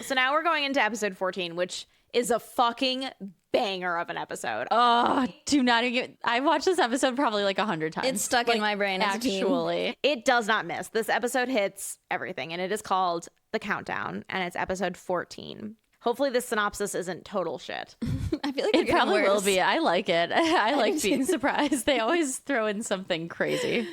[SPEAKER 3] so now we're going into episode 14, which is a fucking banger of an episode.
[SPEAKER 2] Oh, do not even get... I watched this episode probably like 100 times.
[SPEAKER 1] It's stuck in my brain as a teen.
[SPEAKER 2] Actually.
[SPEAKER 3] It does not miss. This episode hits everything, and it is called The Countdown, and it's episode 14. Hopefully this synopsis isn't total shit.
[SPEAKER 1] I feel like
[SPEAKER 2] It probably will be. I like it. I like
[SPEAKER 1] do
[SPEAKER 2] being
[SPEAKER 1] too.
[SPEAKER 2] surprised. They always throw in something crazy.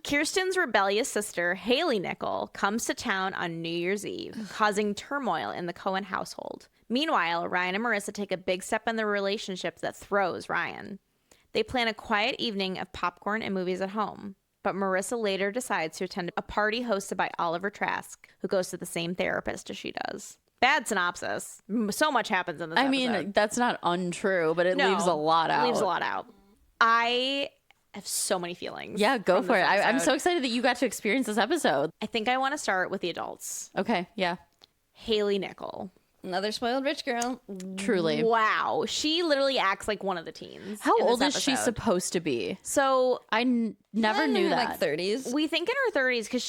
[SPEAKER 3] Kirsten's rebellious sister, Haley Nickel, comes to town on New Year's Eve, causing turmoil in the Cohen household. Meanwhile, Ryan and Marissa take a big step in their relationship that throws Ryan. They plan a quiet evening of popcorn and movies at home, but Marissa later decides to attend a party hosted by Oliver Trask, who goes to the same therapist as she does. Bad synopsis. So much happens in this episode.
[SPEAKER 2] mean, that's not untrue, but it
[SPEAKER 3] No,
[SPEAKER 2] leaves a lot out.
[SPEAKER 3] It leaves a lot out. I have so many feelings.
[SPEAKER 2] Yeah, go
[SPEAKER 3] from
[SPEAKER 2] for
[SPEAKER 3] this
[SPEAKER 2] it. I'm
[SPEAKER 3] episode.
[SPEAKER 2] so excited that you got to experience this episode.
[SPEAKER 3] I think I want to start with the adults.
[SPEAKER 2] Okay, yeah,
[SPEAKER 3] Haley Nickel.
[SPEAKER 1] Another spoiled rich girl.
[SPEAKER 2] truly.
[SPEAKER 3] Wow. She literally acts like one of the teens.
[SPEAKER 2] How
[SPEAKER 3] in this
[SPEAKER 2] old is she
[SPEAKER 3] episode.
[SPEAKER 2] supposed to be?
[SPEAKER 3] So
[SPEAKER 2] I never knew that.
[SPEAKER 1] Like 30s.
[SPEAKER 3] we think in her 30s because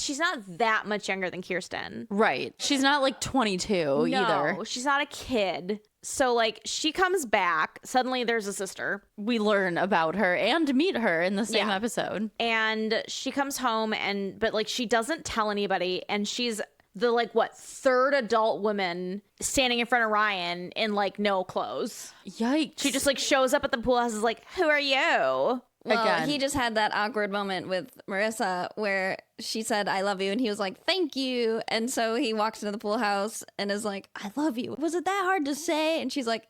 [SPEAKER 3] she's not that much younger than Kirsten.
[SPEAKER 2] Right. She's not like 22 either.
[SPEAKER 3] No, she's not a kid. So like she comes back. Suddenly there's a sister.
[SPEAKER 2] We learn about her and meet her in the same
[SPEAKER 3] Yeah.
[SPEAKER 2] episode.
[SPEAKER 3] And she comes home but like she doesn't tell anybody, and she's the like third adult woman standing in front of Ryan in like no clothes.
[SPEAKER 2] Yikes.
[SPEAKER 3] She just like shows up at the pool house, is like, who are you?
[SPEAKER 1] Well,
[SPEAKER 2] Again.
[SPEAKER 1] he just had that awkward moment with Marissa where she said, I love you. And he was like, thank you. And so he walks into the pool house and is like, I love you. Was it that hard to say? And she's like,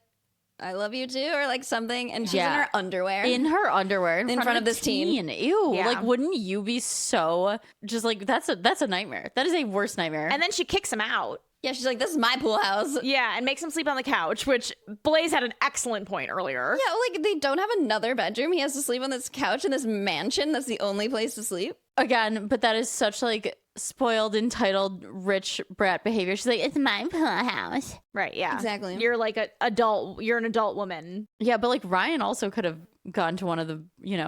[SPEAKER 1] I love you too, or like something. And she's in
[SPEAKER 2] Yeah.
[SPEAKER 1] her underwear.
[SPEAKER 2] in her underwear in front of
[SPEAKER 1] this teen.
[SPEAKER 2] Ew.
[SPEAKER 3] Yeah.
[SPEAKER 2] Like, wouldn't you be so just like that's a nightmare. That is a worst nightmare.
[SPEAKER 3] And then she kicks him out.
[SPEAKER 1] Yeah, she's like, this is my pool house.
[SPEAKER 3] Yeah, and makes him sleep on the couch, which Blaze had an excellent point earlier.
[SPEAKER 1] Yeah, like they don't have another bedroom. He has to sleep on this couch in this mansion. That's the only place to sleep.
[SPEAKER 2] Again, but that is such like spoiled, entitled, rich brat behavior. She's like, it's my pool house.
[SPEAKER 3] Right, yeah.
[SPEAKER 1] Exactly.
[SPEAKER 3] You're like an adult woman.
[SPEAKER 2] Yeah, but like Ryan also could have gone to one of the,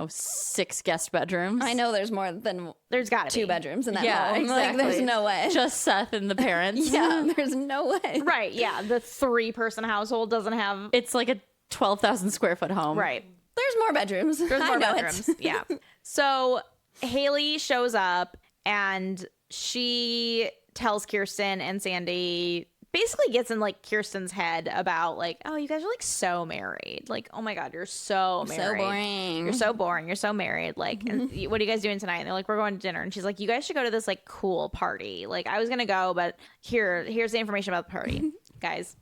[SPEAKER 2] 6 guest bedrooms.
[SPEAKER 1] I know there's more than
[SPEAKER 3] There's got to be
[SPEAKER 1] 2 bedrooms in that
[SPEAKER 2] Yeah,
[SPEAKER 1] home.
[SPEAKER 2] exactly.
[SPEAKER 1] Like, there's no way.
[SPEAKER 2] Just Seth and the parents.
[SPEAKER 1] Yeah, there's no way.
[SPEAKER 3] Right, yeah. The 3-person household doesn't have...
[SPEAKER 2] It's like a 12,000 square foot home.
[SPEAKER 3] Right.
[SPEAKER 1] There's more bedrooms.
[SPEAKER 3] There's
[SPEAKER 1] I
[SPEAKER 3] more
[SPEAKER 1] know it.
[SPEAKER 3] bedrooms. Yeah. So Haley shows up and she tells Kirsten and Sandy, basically gets in like Kirsten's head about like, oh, you guys are like so married. Like, oh my God, you're so married.
[SPEAKER 1] So boring.
[SPEAKER 3] You're so boring. You're so married. Like, and what are you guys doing tonight? And they're like, we're going to dinner. And she's like, you guys should go to this like cool party. Like, I was going to go, but here's the information about the party. Guys,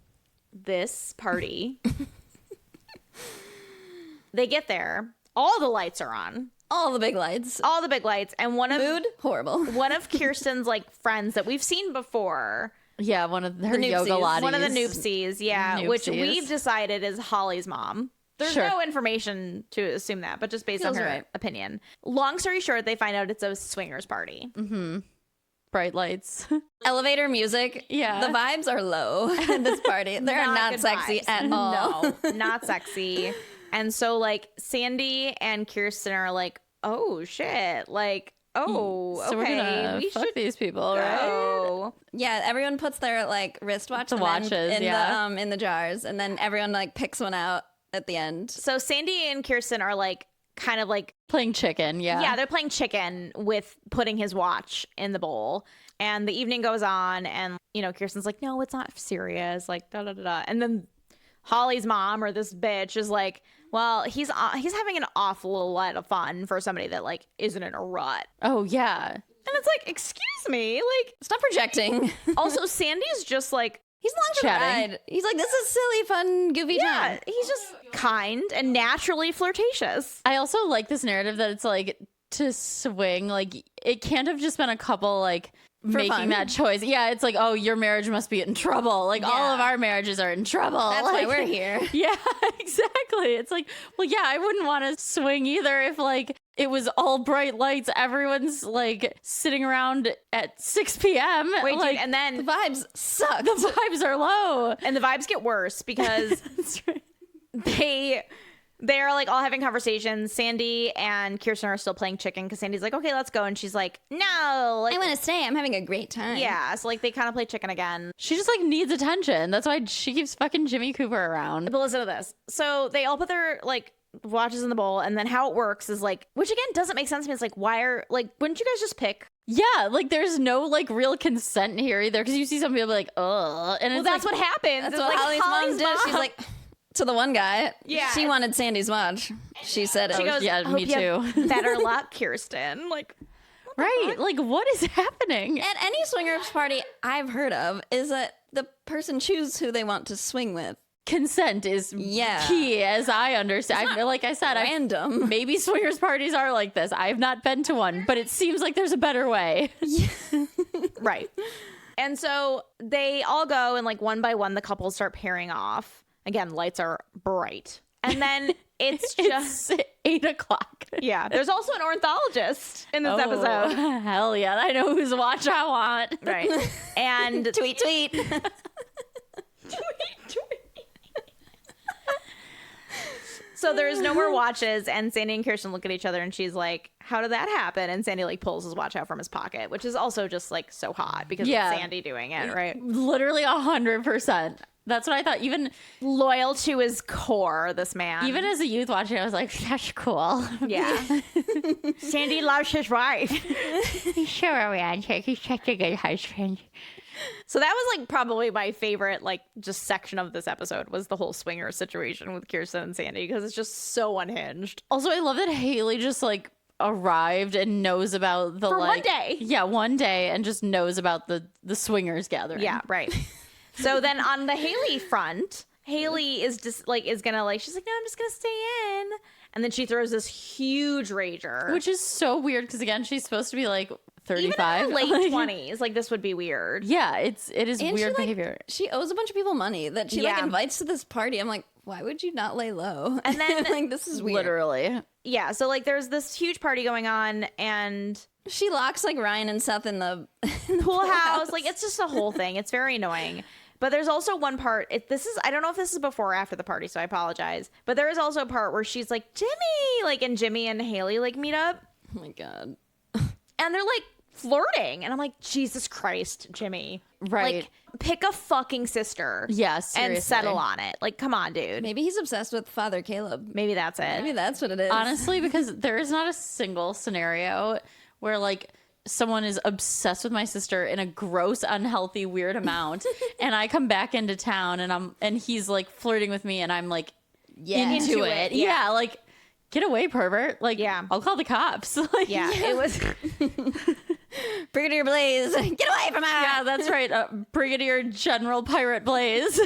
[SPEAKER 3] this party, they get there. All the lights are on.
[SPEAKER 1] All the big lights.
[SPEAKER 3] All the big lights. And
[SPEAKER 1] Mood, horrible.
[SPEAKER 3] one of Kirsten's like friends that we've seen before,
[SPEAKER 2] Yeah, one of her
[SPEAKER 1] noopsies.
[SPEAKER 2] yoga laddies.
[SPEAKER 3] one of the noopsies, yeah, which
[SPEAKER 2] Noopsies.
[SPEAKER 3] we've decided is Holly's mom. There's
[SPEAKER 2] Sure.
[SPEAKER 3] no information to assume that, but just based on
[SPEAKER 1] Feels
[SPEAKER 3] her
[SPEAKER 1] right.
[SPEAKER 3] opinion. Long story short, they find out it's a swingers party.
[SPEAKER 2] Bright lights.
[SPEAKER 1] Elevator music.
[SPEAKER 2] Yeah.
[SPEAKER 1] The vibes are low at this party. They're not
[SPEAKER 3] good
[SPEAKER 1] sexy
[SPEAKER 3] vibes.
[SPEAKER 1] at all.
[SPEAKER 3] No, not sexy. And so like Sandy and Kirsten are like, oh shit, like, oh,
[SPEAKER 2] So
[SPEAKER 3] okay,
[SPEAKER 2] we're gonna
[SPEAKER 3] we
[SPEAKER 2] fuck
[SPEAKER 3] should
[SPEAKER 2] these people, right?
[SPEAKER 3] go.
[SPEAKER 1] Yeah, everyone puts their like wristwatch
[SPEAKER 2] The
[SPEAKER 1] in
[SPEAKER 2] watches, yeah.
[SPEAKER 1] in the jars, and then everyone like picks one out at the end.
[SPEAKER 3] So Sandy and Kirsten are like kind of like,
[SPEAKER 2] Playing chicken,
[SPEAKER 3] yeah, they're playing chicken with putting his watch in the bowl. And the evening goes on, and Kirsten's like, no, it's not serious, like da da da da. And then Holly's mom, or this bitch, is like, well, he's having an awful lot of fun for somebody that like isn't in a rut.
[SPEAKER 2] Oh, yeah.
[SPEAKER 3] And it's like, excuse me, like,
[SPEAKER 1] Stop projecting.
[SPEAKER 3] also Sandy's just like,
[SPEAKER 1] He's along for the
[SPEAKER 2] Chatting.
[SPEAKER 1] ride. He's like, this is silly, fun, goofy
[SPEAKER 3] yeah,
[SPEAKER 1] time.
[SPEAKER 3] he's just kind and naturally flirtatious.
[SPEAKER 2] I also like this narrative that it's like to swing, like it can't have just been a couple like making
[SPEAKER 1] fun.
[SPEAKER 2] that choice. Yeah, it's like, oh, your marriage must be in trouble. Like all
[SPEAKER 1] Yeah.
[SPEAKER 2] of our marriages are in trouble.
[SPEAKER 1] That's
[SPEAKER 2] like,
[SPEAKER 1] why we're here.
[SPEAKER 2] Yeah, exactly. It's like, well, yeah, I wouldn't want to swing either if like it was all bright lights. Everyone's like sitting around at 6 p.m.
[SPEAKER 3] Wait,
[SPEAKER 2] like,
[SPEAKER 3] dude, and then
[SPEAKER 1] The vibes suck.
[SPEAKER 2] the vibes are low.
[SPEAKER 3] and the vibes get worse because
[SPEAKER 2] That's right.
[SPEAKER 3] they're like all having conversations. Sandy and Kirsten are still playing chicken because Sandy's like, okay, let's go. And she's like, no. Like,
[SPEAKER 1] I want to stay. I'm having a great time.
[SPEAKER 3] yeah. So like they kind of play chicken again.
[SPEAKER 2] She just like needs attention. That's why she keeps fucking Jimmy Cooper around.
[SPEAKER 3] But listen to this. So they all put their like watches in the bowl. And then how it works is like, which again doesn't make sense to me. It's like, wouldn't you guys just pick?
[SPEAKER 2] Yeah, like there's no like real consent here either because you see some people be like, ugh. And
[SPEAKER 3] Well,
[SPEAKER 2] it's
[SPEAKER 3] that's
[SPEAKER 2] like,
[SPEAKER 3] what happens.
[SPEAKER 1] That's
[SPEAKER 3] It's
[SPEAKER 1] what
[SPEAKER 3] like
[SPEAKER 1] Holly's mom did. She's like, to the one guy.
[SPEAKER 3] Yeah.
[SPEAKER 1] She wanted Sandy's watch. She said it.
[SPEAKER 3] she goes,
[SPEAKER 2] yeah,
[SPEAKER 3] "I hope
[SPEAKER 2] me
[SPEAKER 3] you have
[SPEAKER 2] too."
[SPEAKER 3] better luck, Kirsten. Like,
[SPEAKER 2] right, like what is happening?
[SPEAKER 1] At any swingers party I've heard of is that the person chooses who they want to swing with.
[SPEAKER 2] Consent is
[SPEAKER 1] Yeah.
[SPEAKER 2] key, as I understand. Like I said,
[SPEAKER 1] Random.
[SPEAKER 2] maybe swingers parties are like this. I've not been to one, but it seems like there's a better way.
[SPEAKER 3] right. And so they all go, and like one by one, the couples start pairing off. Again, lights are bright. And then it's just,
[SPEAKER 2] It's 8 o'clock.
[SPEAKER 3] yeah. There's also an ornithologist in this episode.
[SPEAKER 2] Hell yeah, I know whose watch I want.
[SPEAKER 3] Right. And
[SPEAKER 1] Tweet.
[SPEAKER 3] so there's no more watches, and Sandy and Kirsten look at each other, and she's like, how did that happen? And Sandy like pulls his watch out from his pocket, which is also just like so hot because
[SPEAKER 2] Yeah.
[SPEAKER 3] it's Sandy doing it, right?
[SPEAKER 2] Literally 100%. That's what I thought. Even
[SPEAKER 3] Loyal to his core, this man.
[SPEAKER 2] as a youth watching, I was like, that's cool.
[SPEAKER 3] yeah. Sandy loves his wife.
[SPEAKER 2] He's so romantic. He's such a good husband.
[SPEAKER 3] So that was like probably my favorite like just section of this episode was the whole swinger situation with Kirsten and Sandy because it's just so unhinged.
[SPEAKER 2] Also, I love that Haley just like arrived and knows about the
[SPEAKER 3] For
[SPEAKER 2] like
[SPEAKER 3] one day.
[SPEAKER 2] Yeah, one day, and just knows about the swingers gathering.
[SPEAKER 3] Yeah, right. So then on the Haley front, Haley is just like is gonna like she's like, no, I'm just gonna stay in. And then she throws this huge rager.
[SPEAKER 2] Which is so weird because again, she's supposed to be like 35.
[SPEAKER 3] Even in her late
[SPEAKER 2] Like,
[SPEAKER 3] 20s, like this would be weird.
[SPEAKER 2] Yeah, it is
[SPEAKER 1] And
[SPEAKER 2] weird
[SPEAKER 1] she, like,
[SPEAKER 2] behavior.
[SPEAKER 1] She owes a bunch of people money that she like
[SPEAKER 3] Yeah.
[SPEAKER 1] invites to this party. I'm like, why would you not lay low?
[SPEAKER 3] And then
[SPEAKER 1] like, this is weird.
[SPEAKER 2] Literally.
[SPEAKER 3] Yeah, so like there's this huge party going on, and
[SPEAKER 1] She locks like Ryan and Seth in the
[SPEAKER 3] Pool house. Like, it's just a whole thing. It's very annoying. But there's also one part. I don't know if this is before or after the party, so I apologize. But there is also a part where she's like, Jimmy, like, and Jimmy and Haley like meet up,
[SPEAKER 1] Oh my god.
[SPEAKER 3] and they're like flirting, and I'm like, Jesus Christ, Jimmy,
[SPEAKER 2] Right.
[SPEAKER 3] Like, pick a fucking sister,
[SPEAKER 2] Yeah,
[SPEAKER 3] and
[SPEAKER 2] seriously.
[SPEAKER 3] settle on it. Like, come on, dude.
[SPEAKER 1] Maybe he's obsessed with Father Caleb.
[SPEAKER 3] Maybe that's it.
[SPEAKER 1] Maybe that's what it is.
[SPEAKER 2] Honestly, because there is not a single scenario where like someone is obsessed with my sister in a gross, unhealthy, weird amount, and I come back into town and he's like flirting with me, and I'm like into it.
[SPEAKER 3] yeah.
[SPEAKER 2] Yeah, like get away, pervert. Like,
[SPEAKER 3] Yeah.
[SPEAKER 2] I'll call the cops. Like,
[SPEAKER 3] Yeah, it was.
[SPEAKER 1] Brigadier Blaze, get away from her.
[SPEAKER 2] yeah, that's right. Brigadier General Pirate Blaze.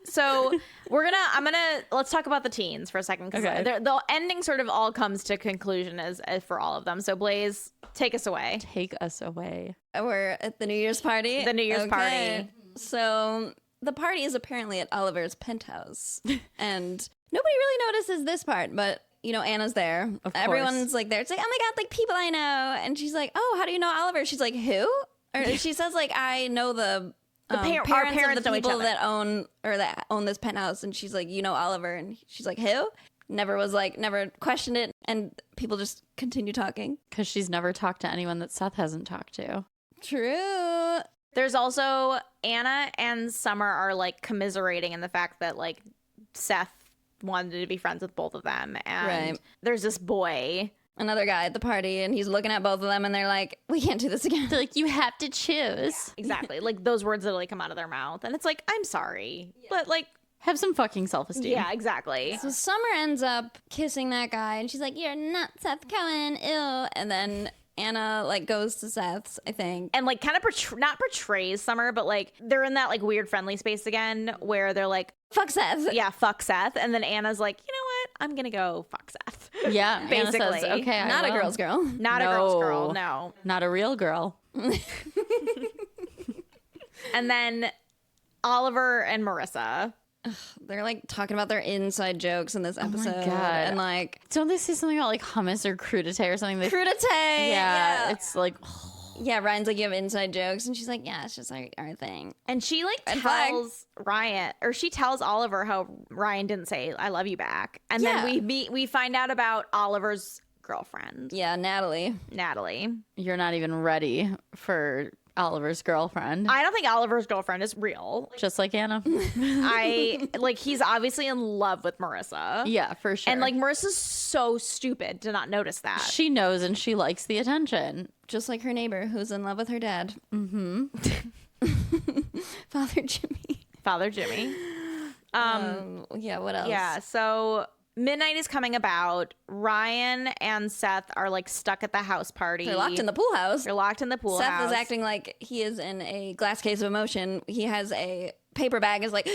[SPEAKER 3] So let's talk about the teens for a second, because
[SPEAKER 2] Okay.
[SPEAKER 3] the ending sort of all comes to conclusion as for all of them. So Blaze, take us away.
[SPEAKER 2] Take us away.
[SPEAKER 1] We're at the New Year's party.
[SPEAKER 3] The New Year's party.
[SPEAKER 1] So the party is apparently at Oliver's penthouse, and nobody really notices this part, but you know, Anna's there.
[SPEAKER 2] Of
[SPEAKER 1] Everyone's
[SPEAKER 2] course.
[SPEAKER 1] like there. It's like, oh my god, like people I know, and she's like, oh, how do you know Oliver? She's like, who? Or she says like, I know the
[SPEAKER 3] our
[SPEAKER 1] parents
[SPEAKER 3] parents
[SPEAKER 1] of the
[SPEAKER 3] know each
[SPEAKER 1] people
[SPEAKER 3] other.
[SPEAKER 1] that own this penthouse, and she's like, you know Oliver, and she's like, who? Never questioned it, and people just continue talking.
[SPEAKER 2] Because she's never talked to anyone that Seth hasn't talked to.
[SPEAKER 1] True.
[SPEAKER 3] There's also Anna and Summer are like commiserating in the fact that like Seth wanted to be friends with both of them, and
[SPEAKER 1] Right.
[SPEAKER 3] there's this boy.
[SPEAKER 1] Another guy at the party, and he's looking at both of them, and they're like, we can't do this again.
[SPEAKER 2] They're like, you have to choose.
[SPEAKER 3] Exactly. Like those words literally come out of their mouth, and it's like, I'm sorry, but like,
[SPEAKER 2] Have some fucking self-esteem.
[SPEAKER 3] yeah, exactly.
[SPEAKER 1] So Summer ends up kissing that guy, and she's like, you're not Seth Cohen, ew. And then Anna like goes to Seth's, I think.
[SPEAKER 3] And like kind of not portrays Summer, but like they're in that like weird friendly space again where they're like,
[SPEAKER 1] Fuck Seth.
[SPEAKER 3] yeah, fuck Seth. And then Anna's like, you know what? I'm going to go fuck Seth.
[SPEAKER 2] Yeah. Anna
[SPEAKER 3] Basically.
[SPEAKER 2] says, okay, I
[SPEAKER 1] Not a
[SPEAKER 2] will.
[SPEAKER 1] girl's girl.
[SPEAKER 3] Not a girl's girl. No.
[SPEAKER 2] Not a real girl.
[SPEAKER 3] And then Oliver and Marissa.
[SPEAKER 1] They're like talking about their inside jokes in this episode.
[SPEAKER 2] God.
[SPEAKER 1] And like,
[SPEAKER 2] Don't they say something about like hummus or crudité or something?
[SPEAKER 1] crudité.
[SPEAKER 2] Yeah, it's like,
[SPEAKER 1] Yeah, Ryan's like, you have inside jokes. And she's like, yeah, it's just like our thing.
[SPEAKER 3] And she like
[SPEAKER 1] Red flag.
[SPEAKER 3] tells Ryan, or she tells Oliver how Ryan didn't say I love you back. And
[SPEAKER 1] Yeah.
[SPEAKER 3] then we find out about Oliver's girlfriend,
[SPEAKER 1] Yeah, Natalie.
[SPEAKER 3] Natalie.
[SPEAKER 2] you're not even ready for Oliver's girlfriend.
[SPEAKER 3] I don't think Oliver's girlfriend is real.
[SPEAKER 2] Just like Anna.
[SPEAKER 3] I like he's obviously in love with Marissa.
[SPEAKER 2] Yeah, for sure.
[SPEAKER 3] And like Marissa's so stupid to not notice that.
[SPEAKER 2] she knows and she likes the attention.
[SPEAKER 1] Just like her neighbor who's in love with her dad. Mm-hmm. Father Jimmy.
[SPEAKER 3] Father Jimmy.
[SPEAKER 1] Yeah, what else?
[SPEAKER 3] Yeah, so midnight is coming about. Ryan and Seth are like stuck at the house party.
[SPEAKER 1] They're locked in the pool house.
[SPEAKER 3] They're locked in the pool
[SPEAKER 1] Seth
[SPEAKER 3] house.
[SPEAKER 1] is acting like he is in a glass case of emotion. He has a paper bag, is like,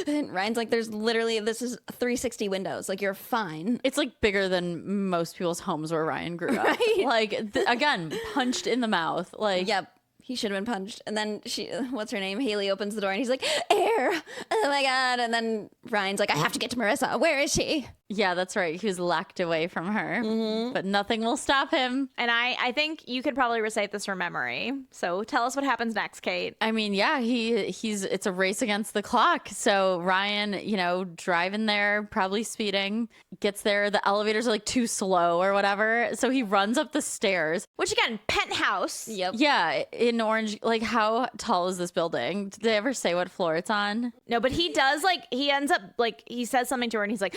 [SPEAKER 1] and Ryan's like, this is 360 windows. Like, you're fine.
[SPEAKER 2] It's like bigger than most people's homes where Ryan grew up.
[SPEAKER 1] Right.
[SPEAKER 2] Like, again, punched in the mouth. Like,
[SPEAKER 1] Yep. He should have been punched. And then what's her name? Haley opens the door and he's like, air. Oh my God. And then Ryan's like, I have to get to Marissa. Where is she?
[SPEAKER 2] yeah, that's right. He was locked away from her.
[SPEAKER 1] Mm-hmm.
[SPEAKER 2] But nothing will stop him.
[SPEAKER 3] And I think you could probably recite this from memory. So tell us what happens next, Kate.
[SPEAKER 2] I mean, yeah, it's a race against the clock. So Ryan, driving there, probably speeding, gets there. The elevators are like too slow or whatever. So he runs up the stairs.
[SPEAKER 3] Which again, penthouse.
[SPEAKER 1] Yep.
[SPEAKER 2] Yeah, in Orange. Like, how tall is this building? Did they ever say what floor it's on?
[SPEAKER 3] No, but he does he ends up he says something to her and he's like,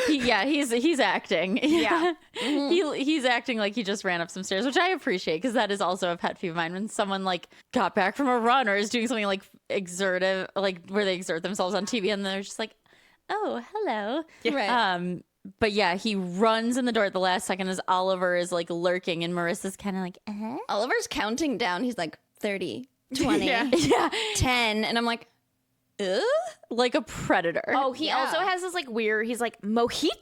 [SPEAKER 2] He's acting.
[SPEAKER 3] Yeah.
[SPEAKER 2] He's acting like he just ran up some stairs, which I appreciate because that is also a pet peeve of mine when someone like got back from a run or is doing something like exertive, like where they exert themselves on TV and they're just like, oh, hello.
[SPEAKER 1] Right.
[SPEAKER 2] But yeah, he runs in the door at the last second as Oliver is like lurking and Marissa's kind of like,
[SPEAKER 1] Oliver's counting down. He's like 30, 20,
[SPEAKER 2] yeah,
[SPEAKER 1] 10. And I'm like, ugh?
[SPEAKER 2] like a predator.
[SPEAKER 3] oh, he
[SPEAKER 1] Yeah.
[SPEAKER 3] also has this like weird, he's like, mojitos.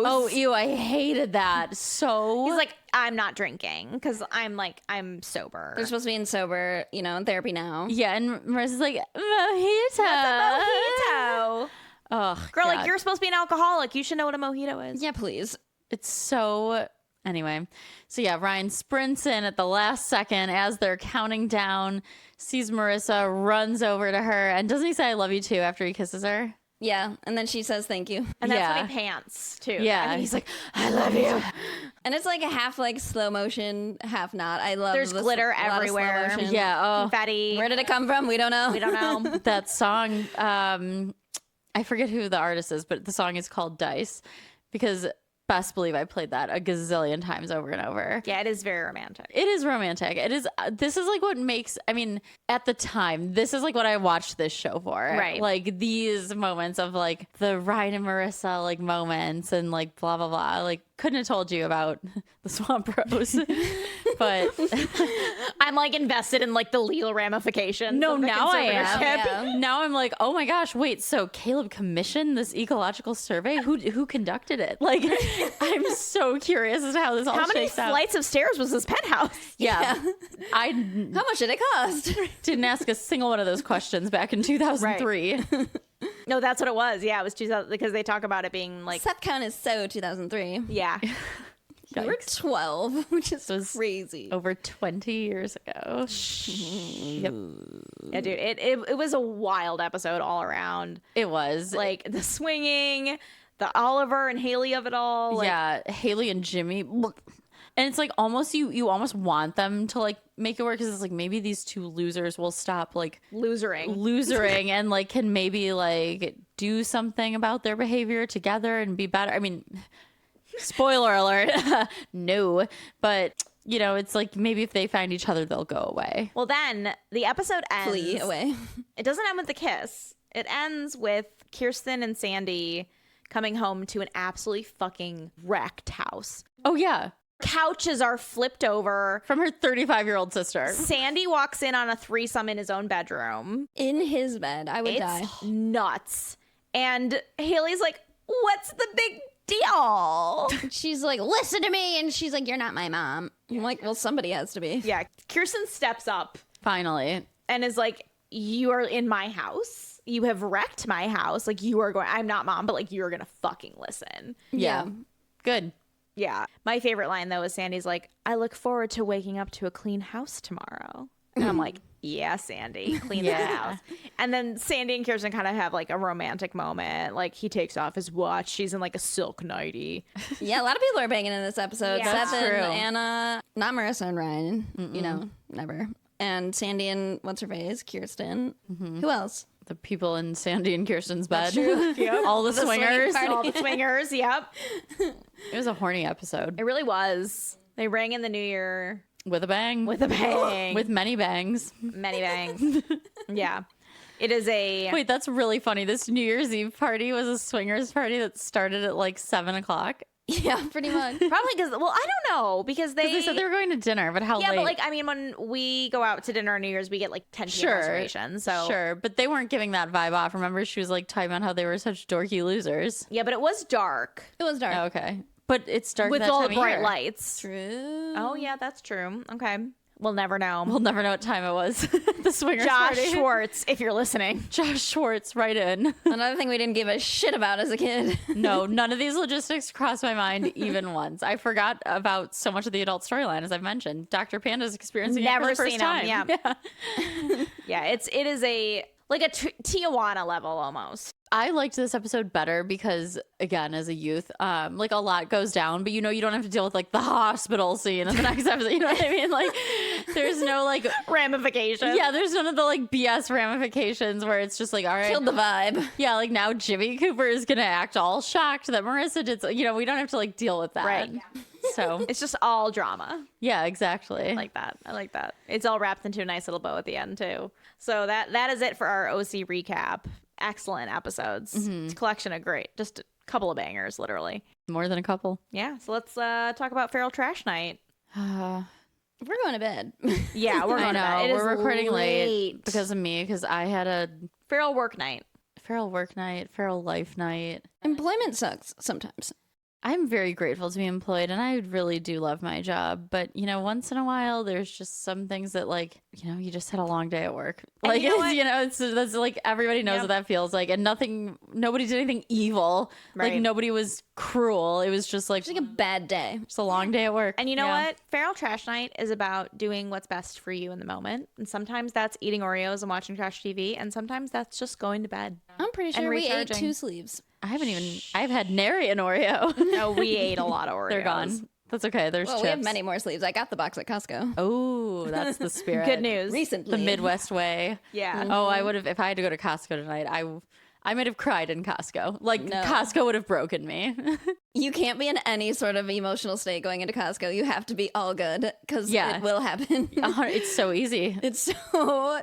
[SPEAKER 2] Oh, ew, I hated that. So
[SPEAKER 3] He's like, I'm not drinking because I'm sober.
[SPEAKER 1] They're supposed to be in sober, in therapy now.
[SPEAKER 2] yeah, and Marissa's like, mojito.
[SPEAKER 3] Mojito.
[SPEAKER 2] Oh,
[SPEAKER 3] Girl,
[SPEAKER 2] God.
[SPEAKER 3] like you're supposed to be an alcoholic. You should know what a mojito is.
[SPEAKER 1] Yeah, please.
[SPEAKER 2] It's so Anyway, so yeah, Ryan sprints in at the last second as they're counting down, sees Marissa, runs over to her, and doesn't he say I love you too after he kisses her?
[SPEAKER 1] Yeah, and then she says thank you.
[SPEAKER 3] And that's
[SPEAKER 2] Yeah.
[SPEAKER 3] when he pants too.
[SPEAKER 2] Yeah,
[SPEAKER 3] I mean,
[SPEAKER 2] he's like, I love you.
[SPEAKER 1] And it's like a half like slow motion, half not. I love
[SPEAKER 3] There's glitter
[SPEAKER 1] a lot of slow
[SPEAKER 3] everywhere.
[SPEAKER 1] motion.
[SPEAKER 2] Yeah, oh,
[SPEAKER 3] confetti.
[SPEAKER 1] Where did it come from? We don't know.
[SPEAKER 3] We don't know.
[SPEAKER 2] that song, I forget who the artist is, but the song is called Dice because best believe I played that a gazillion times over and over.
[SPEAKER 3] Yeah, it is very romantic.
[SPEAKER 2] It is romantic. It is. This is like what makes. I mean, at the time, this is like what I watched this show for.
[SPEAKER 3] Right.
[SPEAKER 2] Like these moments of like the Ryan and Marissa like moments and like blah blah blah. Like couldn't have told you about the Swamp Bros, but
[SPEAKER 3] I'm like invested in like the legal ramifications.
[SPEAKER 2] no,
[SPEAKER 3] of the
[SPEAKER 2] now I am.
[SPEAKER 3] conservatorship.
[SPEAKER 1] Yeah.
[SPEAKER 2] Now I'm like, oh my gosh, wait. So Caleb commissioned this ecological survey. Who conducted it? Like, I'm so curious as to how this all
[SPEAKER 3] How many
[SPEAKER 2] shakes out.
[SPEAKER 3] flights of stairs was this penthouse?
[SPEAKER 2] Yeah. I
[SPEAKER 1] How much did it cost?
[SPEAKER 2] didn't ask a single one of those questions back in 2003.
[SPEAKER 3] No, that's what it was. Yeah, it was 2000 because they talk about it being like,
[SPEAKER 1] Seth count is so 2003.
[SPEAKER 3] yeah.
[SPEAKER 1] We were 12, which is
[SPEAKER 2] was
[SPEAKER 1] crazy.
[SPEAKER 2] Over 20 years ago. Yep.
[SPEAKER 3] Yeah, dude, it was a wild episode all around.
[SPEAKER 2] It was.
[SPEAKER 3] Like the swinging, the Oliver and Haley of it all. Like,
[SPEAKER 2] yeah, Haley and Jimmy. And it's like almost you almost want them to like make it work because it's like maybe these two losers will stop like losering and like can maybe like do something about their behavior together and be better. I mean, spoiler alert, no, but you know, it's like maybe if they find each other, they'll go away.
[SPEAKER 3] Well, then the episode ends.
[SPEAKER 1] Flee away.
[SPEAKER 3] It doesn't end with the kiss. It ends with Kirsten and Sandy coming home to an absolutely fucking wrecked house.
[SPEAKER 2] Oh yeah,
[SPEAKER 3] Couches are flipped over.
[SPEAKER 2] from her 35-year-old sister.
[SPEAKER 3] Sandy walks in on a threesome in his own bedroom.
[SPEAKER 1] In his bed. I would die.
[SPEAKER 3] It's nuts. And Haley's like, what's the big deal?
[SPEAKER 1] She's like, listen to me. And she's like, you're not my mom. I'm like, well, somebody has to be.
[SPEAKER 3] Yeah. Kirsten steps up
[SPEAKER 2] Finally.
[SPEAKER 3] and is like, you are in my house. You have wrecked my house. Like, you are going, I'm not mom, but like, you are going to fucking listen.
[SPEAKER 2] Yeah. Good.
[SPEAKER 3] Yeah. My favorite line, though, is Sandy's like, I look forward to waking up to a clean house tomorrow. And I'm like, yeah, Sandy, clean that house. And then Sandy and Kirsten kind of have like a romantic moment. Like, he takes off his watch. She's in like a silk nightie.
[SPEAKER 1] Yeah, a lot of people are banging in this episode.
[SPEAKER 3] Yeah.
[SPEAKER 1] Seth
[SPEAKER 2] That's true.
[SPEAKER 1] and Anna, not Marissa and Ryan. You know, never. And Sandy and what's her face, Kirsten. Who else?
[SPEAKER 2] The people in Sandy and Kirsten's bed.
[SPEAKER 3] Yep.
[SPEAKER 2] All the
[SPEAKER 1] swinging
[SPEAKER 2] swingers.
[SPEAKER 1] party.
[SPEAKER 3] All the swingers. Yep.
[SPEAKER 2] It was a horny episode.
[SPEAKER 3] It really was. They rang in the new year
[SPEAKER 2] With a bang.
[SPEAKER 3] with a bang.
[SPEAKER 2] With many bangs.
[SPEAKER 3] many bangs. Yeah. It is a.
[SPEAKER 2] Wait, that's really funny. This New Year's Eve party was a swingers party that started at like 7:00.
[SPEAKER 1] Yeah, pretty much.
[SPEAKER 3] Probably because, well, I don't know, because
[SPEAKER 2] They said they were going to dinner, but how
[SPEAKER 3] yeah,
[SPEAKER 2] late?
[SPEAKER 3] but like, I mean, when we go out to dinner on New Year's, we get like 10 p.m.
[SPEAKER 2] Sure.
[SPEAKER 3] reservations. So
[SPEAKER 2] Sure, but they weren't giving that vibe off. Remember, she was like talking about how they were such dorky losers.
[SPEAKER 3] yeah, but it was dark
[SPEAKER 1] It was dark.
[SPEAKER 2] Oh, okay, but it's dark
[SPEAKER 3] with
[SPEAKER 2] that
[SPEAKER 3] all
[SPEAKER 2] time
[SPEAKER 3] the
[SPEAKER 2] of
[SPEAKER 3] bright
[SPEAKER 2] year.
[SPEAKER 3] lights.
[SPEAKER 1] True.
[SPEAKER 3] Oh yeah, that's true. Okay, we'll never know.
[SPEAKER 2] We'll never know what time it was. The swingers
[SPEAKER 3] Josh
[SPEAKER 2] party.
[SPEAKER 3] Schwartz, if you're listening.
[SPEAKER 2] Josh Schwartz, right in.
[SPEAKER 1] Another thing we didn't give a shit about as a kid.
[SPEAKER 2] No, none of these logistics crossed my mind even once. I forgot about so much of the adult storyline, as I've mentioned. Dr. Panda's experiencing it
[SPEAKER 3] Never
[SPEAKER 2] for the first
[SPEAKER 3] seen him,
[SPEAKER 2] time.
[SPEAKER 3] yeah. Yeah, it is a like a Tijuana level almost.
[SPEAKER 2] I liked this episode better because, again, as a youth, like a lot goes down, but you know you don't have to deal with like the hospital scene in the next episode. You know what I mean? Like, there's no like
[SPEAKER 3] Ramifications.
[SPEAKER 2] yeah, there's none of the like BS ramifications where it's just like, all right,
[SPEAKER 1] Killed the vibe.
[SPEAKER 2] yeah, like now Jimmy Cooper is gonna act all shocked that Marissa did. You know, we don't have to like deal with that.
[SPEAKER 3] Right.
[SPEAKER 2] So
[SPEAKER 3] It's just all drama.
[SPEAKER 2] yeah, exactly.
[SPEAKER 3] I like that. I like that. It's all wrapped into a nice little bow at the end too. So that is it for our OC recap. Excellent episodes. It's a collection of great, just a couple of bangers, literally.
[SPEAKER 2] More than a couple.
[SPEAKER 3] Yeah. So let's talk about Feral Trash Night.
[SPEAKER 1] We're going to bed.
[SPEAKER 3] Yeah, we're
[SPEAKER 2] I
[SPEAKER 3] going to bed.
[SPEAKER 2] know
[SPEAKER 3] It is
[SPEAKER 2] we're recording late
[SPEAKER 3] late
[SPEAKER 2] because of me, because I had a
[SPEAKER 3] Feral Work Night.
[SPEAKER 2] feral work night, feral life night.
[SPEAKER 1] Employment sucks sometimes.
[SPEAKER 2] I'm very grateful to be employed and I really do love my job. But, you know, once in a while, there's just some things that like, you know, you just had a long day at work. Like, that's like everybody knows what that feels like. And nobody did anything evil.
[SPEAKER 3] Right.
[SPEAKER 2] Like nobody was cruel. It was just like
[SPEAKER 1] It's like a bad day.
[SPEAKER 2] just a long day at work.
[SPEAKER 3] And you know what? Feral Trash Night is about doing what's best for you in the moment. And sometimes that's eating Oreos and watching trash TV. And sometimes that's just going to bed.
[SPEAKER 1] I'm pretty
[SPEAKER 3] And
[SPEAKER 1] sure we ate
[SPEAKER 3] recharging.
[SPEAKER 1] 2 sleeves.
[SPEAKER 2] I've had nary an Oreo.
[SPEAKER 3] No, we ate a lot of Oreos.
[SPEAKER 2] They're gone. That's okay. There's
[SPEAKER 1] Well,
[SPEAKER 2] chips.
[SPEAKER 1] we have many more sleeves. I got the box at Costco.
[SPEAKER 2] Oh, that's the spirit.
[SPEAKER 3] Good news.
[SPEAKER 1] Recently.
[SPEAKER 2] The Midwest way.
[SPEAKER 3] Yeah.
[SPEAKER 2] Oh, I would have, if I had to go to Costco tonight, I might have cried in Costco. Like, Costco would have broken me.
[SPEAKER 1] You can't be in any sort of emotional state going into Costco. You have to be all good because it will happen.
[SPEAKER 2] It's so easy.
[SPEAKER 1] It's so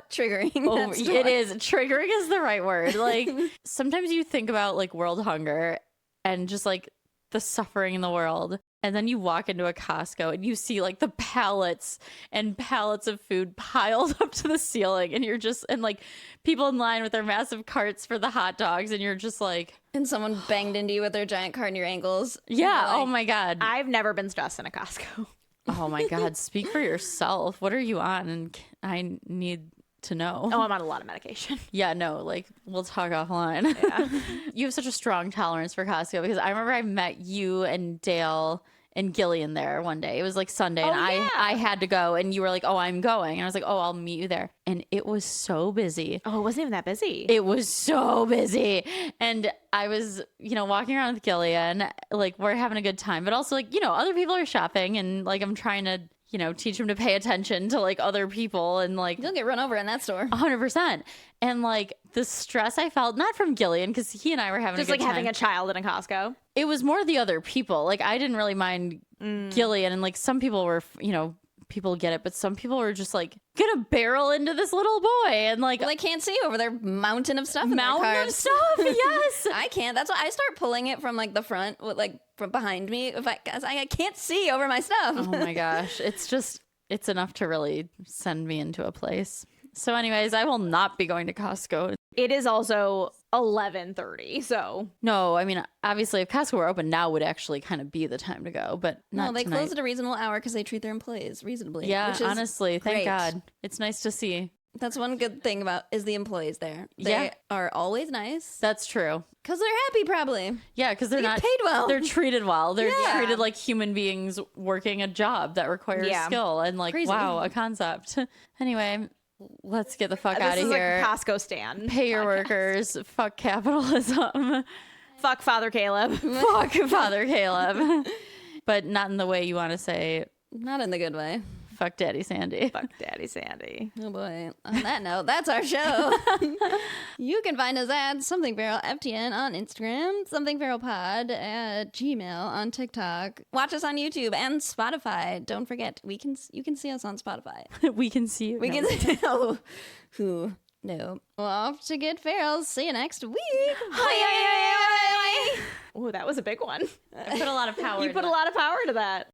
[SPEAKER 1] triggering.
[SPEAKER 2] Oh, it is. Triggering is the right word. Like, sometimes you think about, like, world hunger and just, like, the suffering in the world. And then you walk into a Costco and you see like the pallets and pallets of food piled up to the ceiling. And you're just, and like people in line with their massive carts for the hot dogs. And you're just like.
[SPEAKER 1] And someone banged into you with their giant cart in your ankles.
[SPEAKER 2] Yeah.
[SPEAKER 1] Like,
[SPEAKER 2] oh my God.
[SPEAKER 3] I've never been stressed in a Costco.
[SPEAKER 2] Oh my God. Speak for yourself. What are you on? And I need to know.
[SPEAKER 3] Oh, I'm on a lot of medication.
[SPEAKER 2] Yeah, no, like we'll talk offline.
[SPEAKER 3] Yeah.
[SPEAKER 2] You have such a strong tolerance for Costco because I remember I met you and Dale and Gillian there one day. It was like Sunday and I had to go and you were like, oh, I'm going. And I was like, oh, I'll meet you there. And it was so busy.
[SPEAKER 3] Oh, it wasn't even that busy.
[SPEAKER 2] It was so busy. And I was, you know, walking around with Gillian, like we're having a good time, but also like, you know, other people are shopping and like I'm trying to, you know, teach him to pay attention to like other people and like
[SPEAKER 1] You'll get run over in that store.
[SPEAKER 2] 100%. And like the stress I felt, not from Gillian, because he and I were having
[SPEAKER 3] just
[SPEAKER 2] a good
[SPEAKER 3] like
[SPEAKER 2] time.
[SPEAKER 3] having a child in a Costco.
[SPEAKER 2] It was more the other people. Like I didn't really mind Gillian, and like some people were, you know, people get it, but some people were just like gonna barrel into this little boy and like
[SPEAKER 1] Well, they can't see over their mountain of stuff in their
[SPEAKER 2] mountain of
[SPEAKER 1] cars.
[SPEAKER 2] stuff. Yes.
[SPEAKER 1] I can't. That's why I start pulling it from like the front, like from behind me. If I can't see over my stuff.
[SPEAKER 2] Oh my gosh. It's enough to really send me into a place. So anyways, I will not be going to Costco.
[SPEAKER 3] It is also 11:30, so
[SPEAKER 2] No, I mean, obviously if Costco were open now would actually kind of be the time to go, but not
[SPEAKER 1] No, they
[SPEAKER 2] tonight.
[SPEAKER 1] close at a reasonable hour because they treat their employees reasonably.
[SPEAKER 2] Yeah,
[SPEAKER 1] which is
[SPEAKER 2] honestly, thank
[SPEAKER 1] great.
[SPEAKER 2] God. It's nice to see.
[SPEAKER 1] That's one good thing about is the employees there. They
[SPEAKER 2] Yeah.
[SPEAKER 1] are always nice
[SPEAKER 2] That's true.
[SPEAKER 1] because they're happy probably.
[SPEAKER 2] Yeah, because they're
[SPEAKER 1] They get
[SPEAKER 2] not
[SPEAKER 1] paid well.
[SPEAKER 2] They're treated well. They're
[SPEAKER 1] Yeah.
[SPEAKER 2] treated like human beings working a job that requires
[SPEAKER 3] Yeah.
[SPEAKER 2] skill and like
[SPEAKER 1] Crazy.
[SPEAKER 2] wow, a concept. Anyway, let's get the fuck
[SPEAKER 3] this
[SPEAKER 2] out
[SPEAKER 3] is
[SPEAKER 2] of
[SPEAKER 3] like
[SPEAKER 2] here.
[SPEAKER 3] a Costco stand.
[SPEAKER 2] Pay your workers. Fuck capitalism.
[SPEAKER 3] Fuck Father Caleb.
[SPEAKER 2] Fuck Father Caleb. But not in the way you want to say
[SPEAKER 1] Not in the good way.
[SPEAKER 2] fuck Daddy Sandy.
[SPEAKER 3] Fuck Daddy Sandy.
[SPEAKER 1] Oh boy. On that note, that's our show. You can find us at Something Feral FTN on Instagram, Something Feral Pod at Gmail on TikTok. Watch us on YouTube and Spotify. Don't forget, you can see us on Spotify.
[SPEAKER 2] We can see you.
[SPEAKER 1] We
[SPEAKER 2] No.
[SPEAKER 1] can oh, who no. Well, off to get feral. See you next week.
[SPEAKER 3] Oh, that was a big one.
[SPEAKER 2] I put a lot of power
[SPEAKER 3] You
[SPEAKER 2] into
[SPEAKER 3] put a
[SPEAKER 2] it.
[SPEAKER 3] lot of power to that.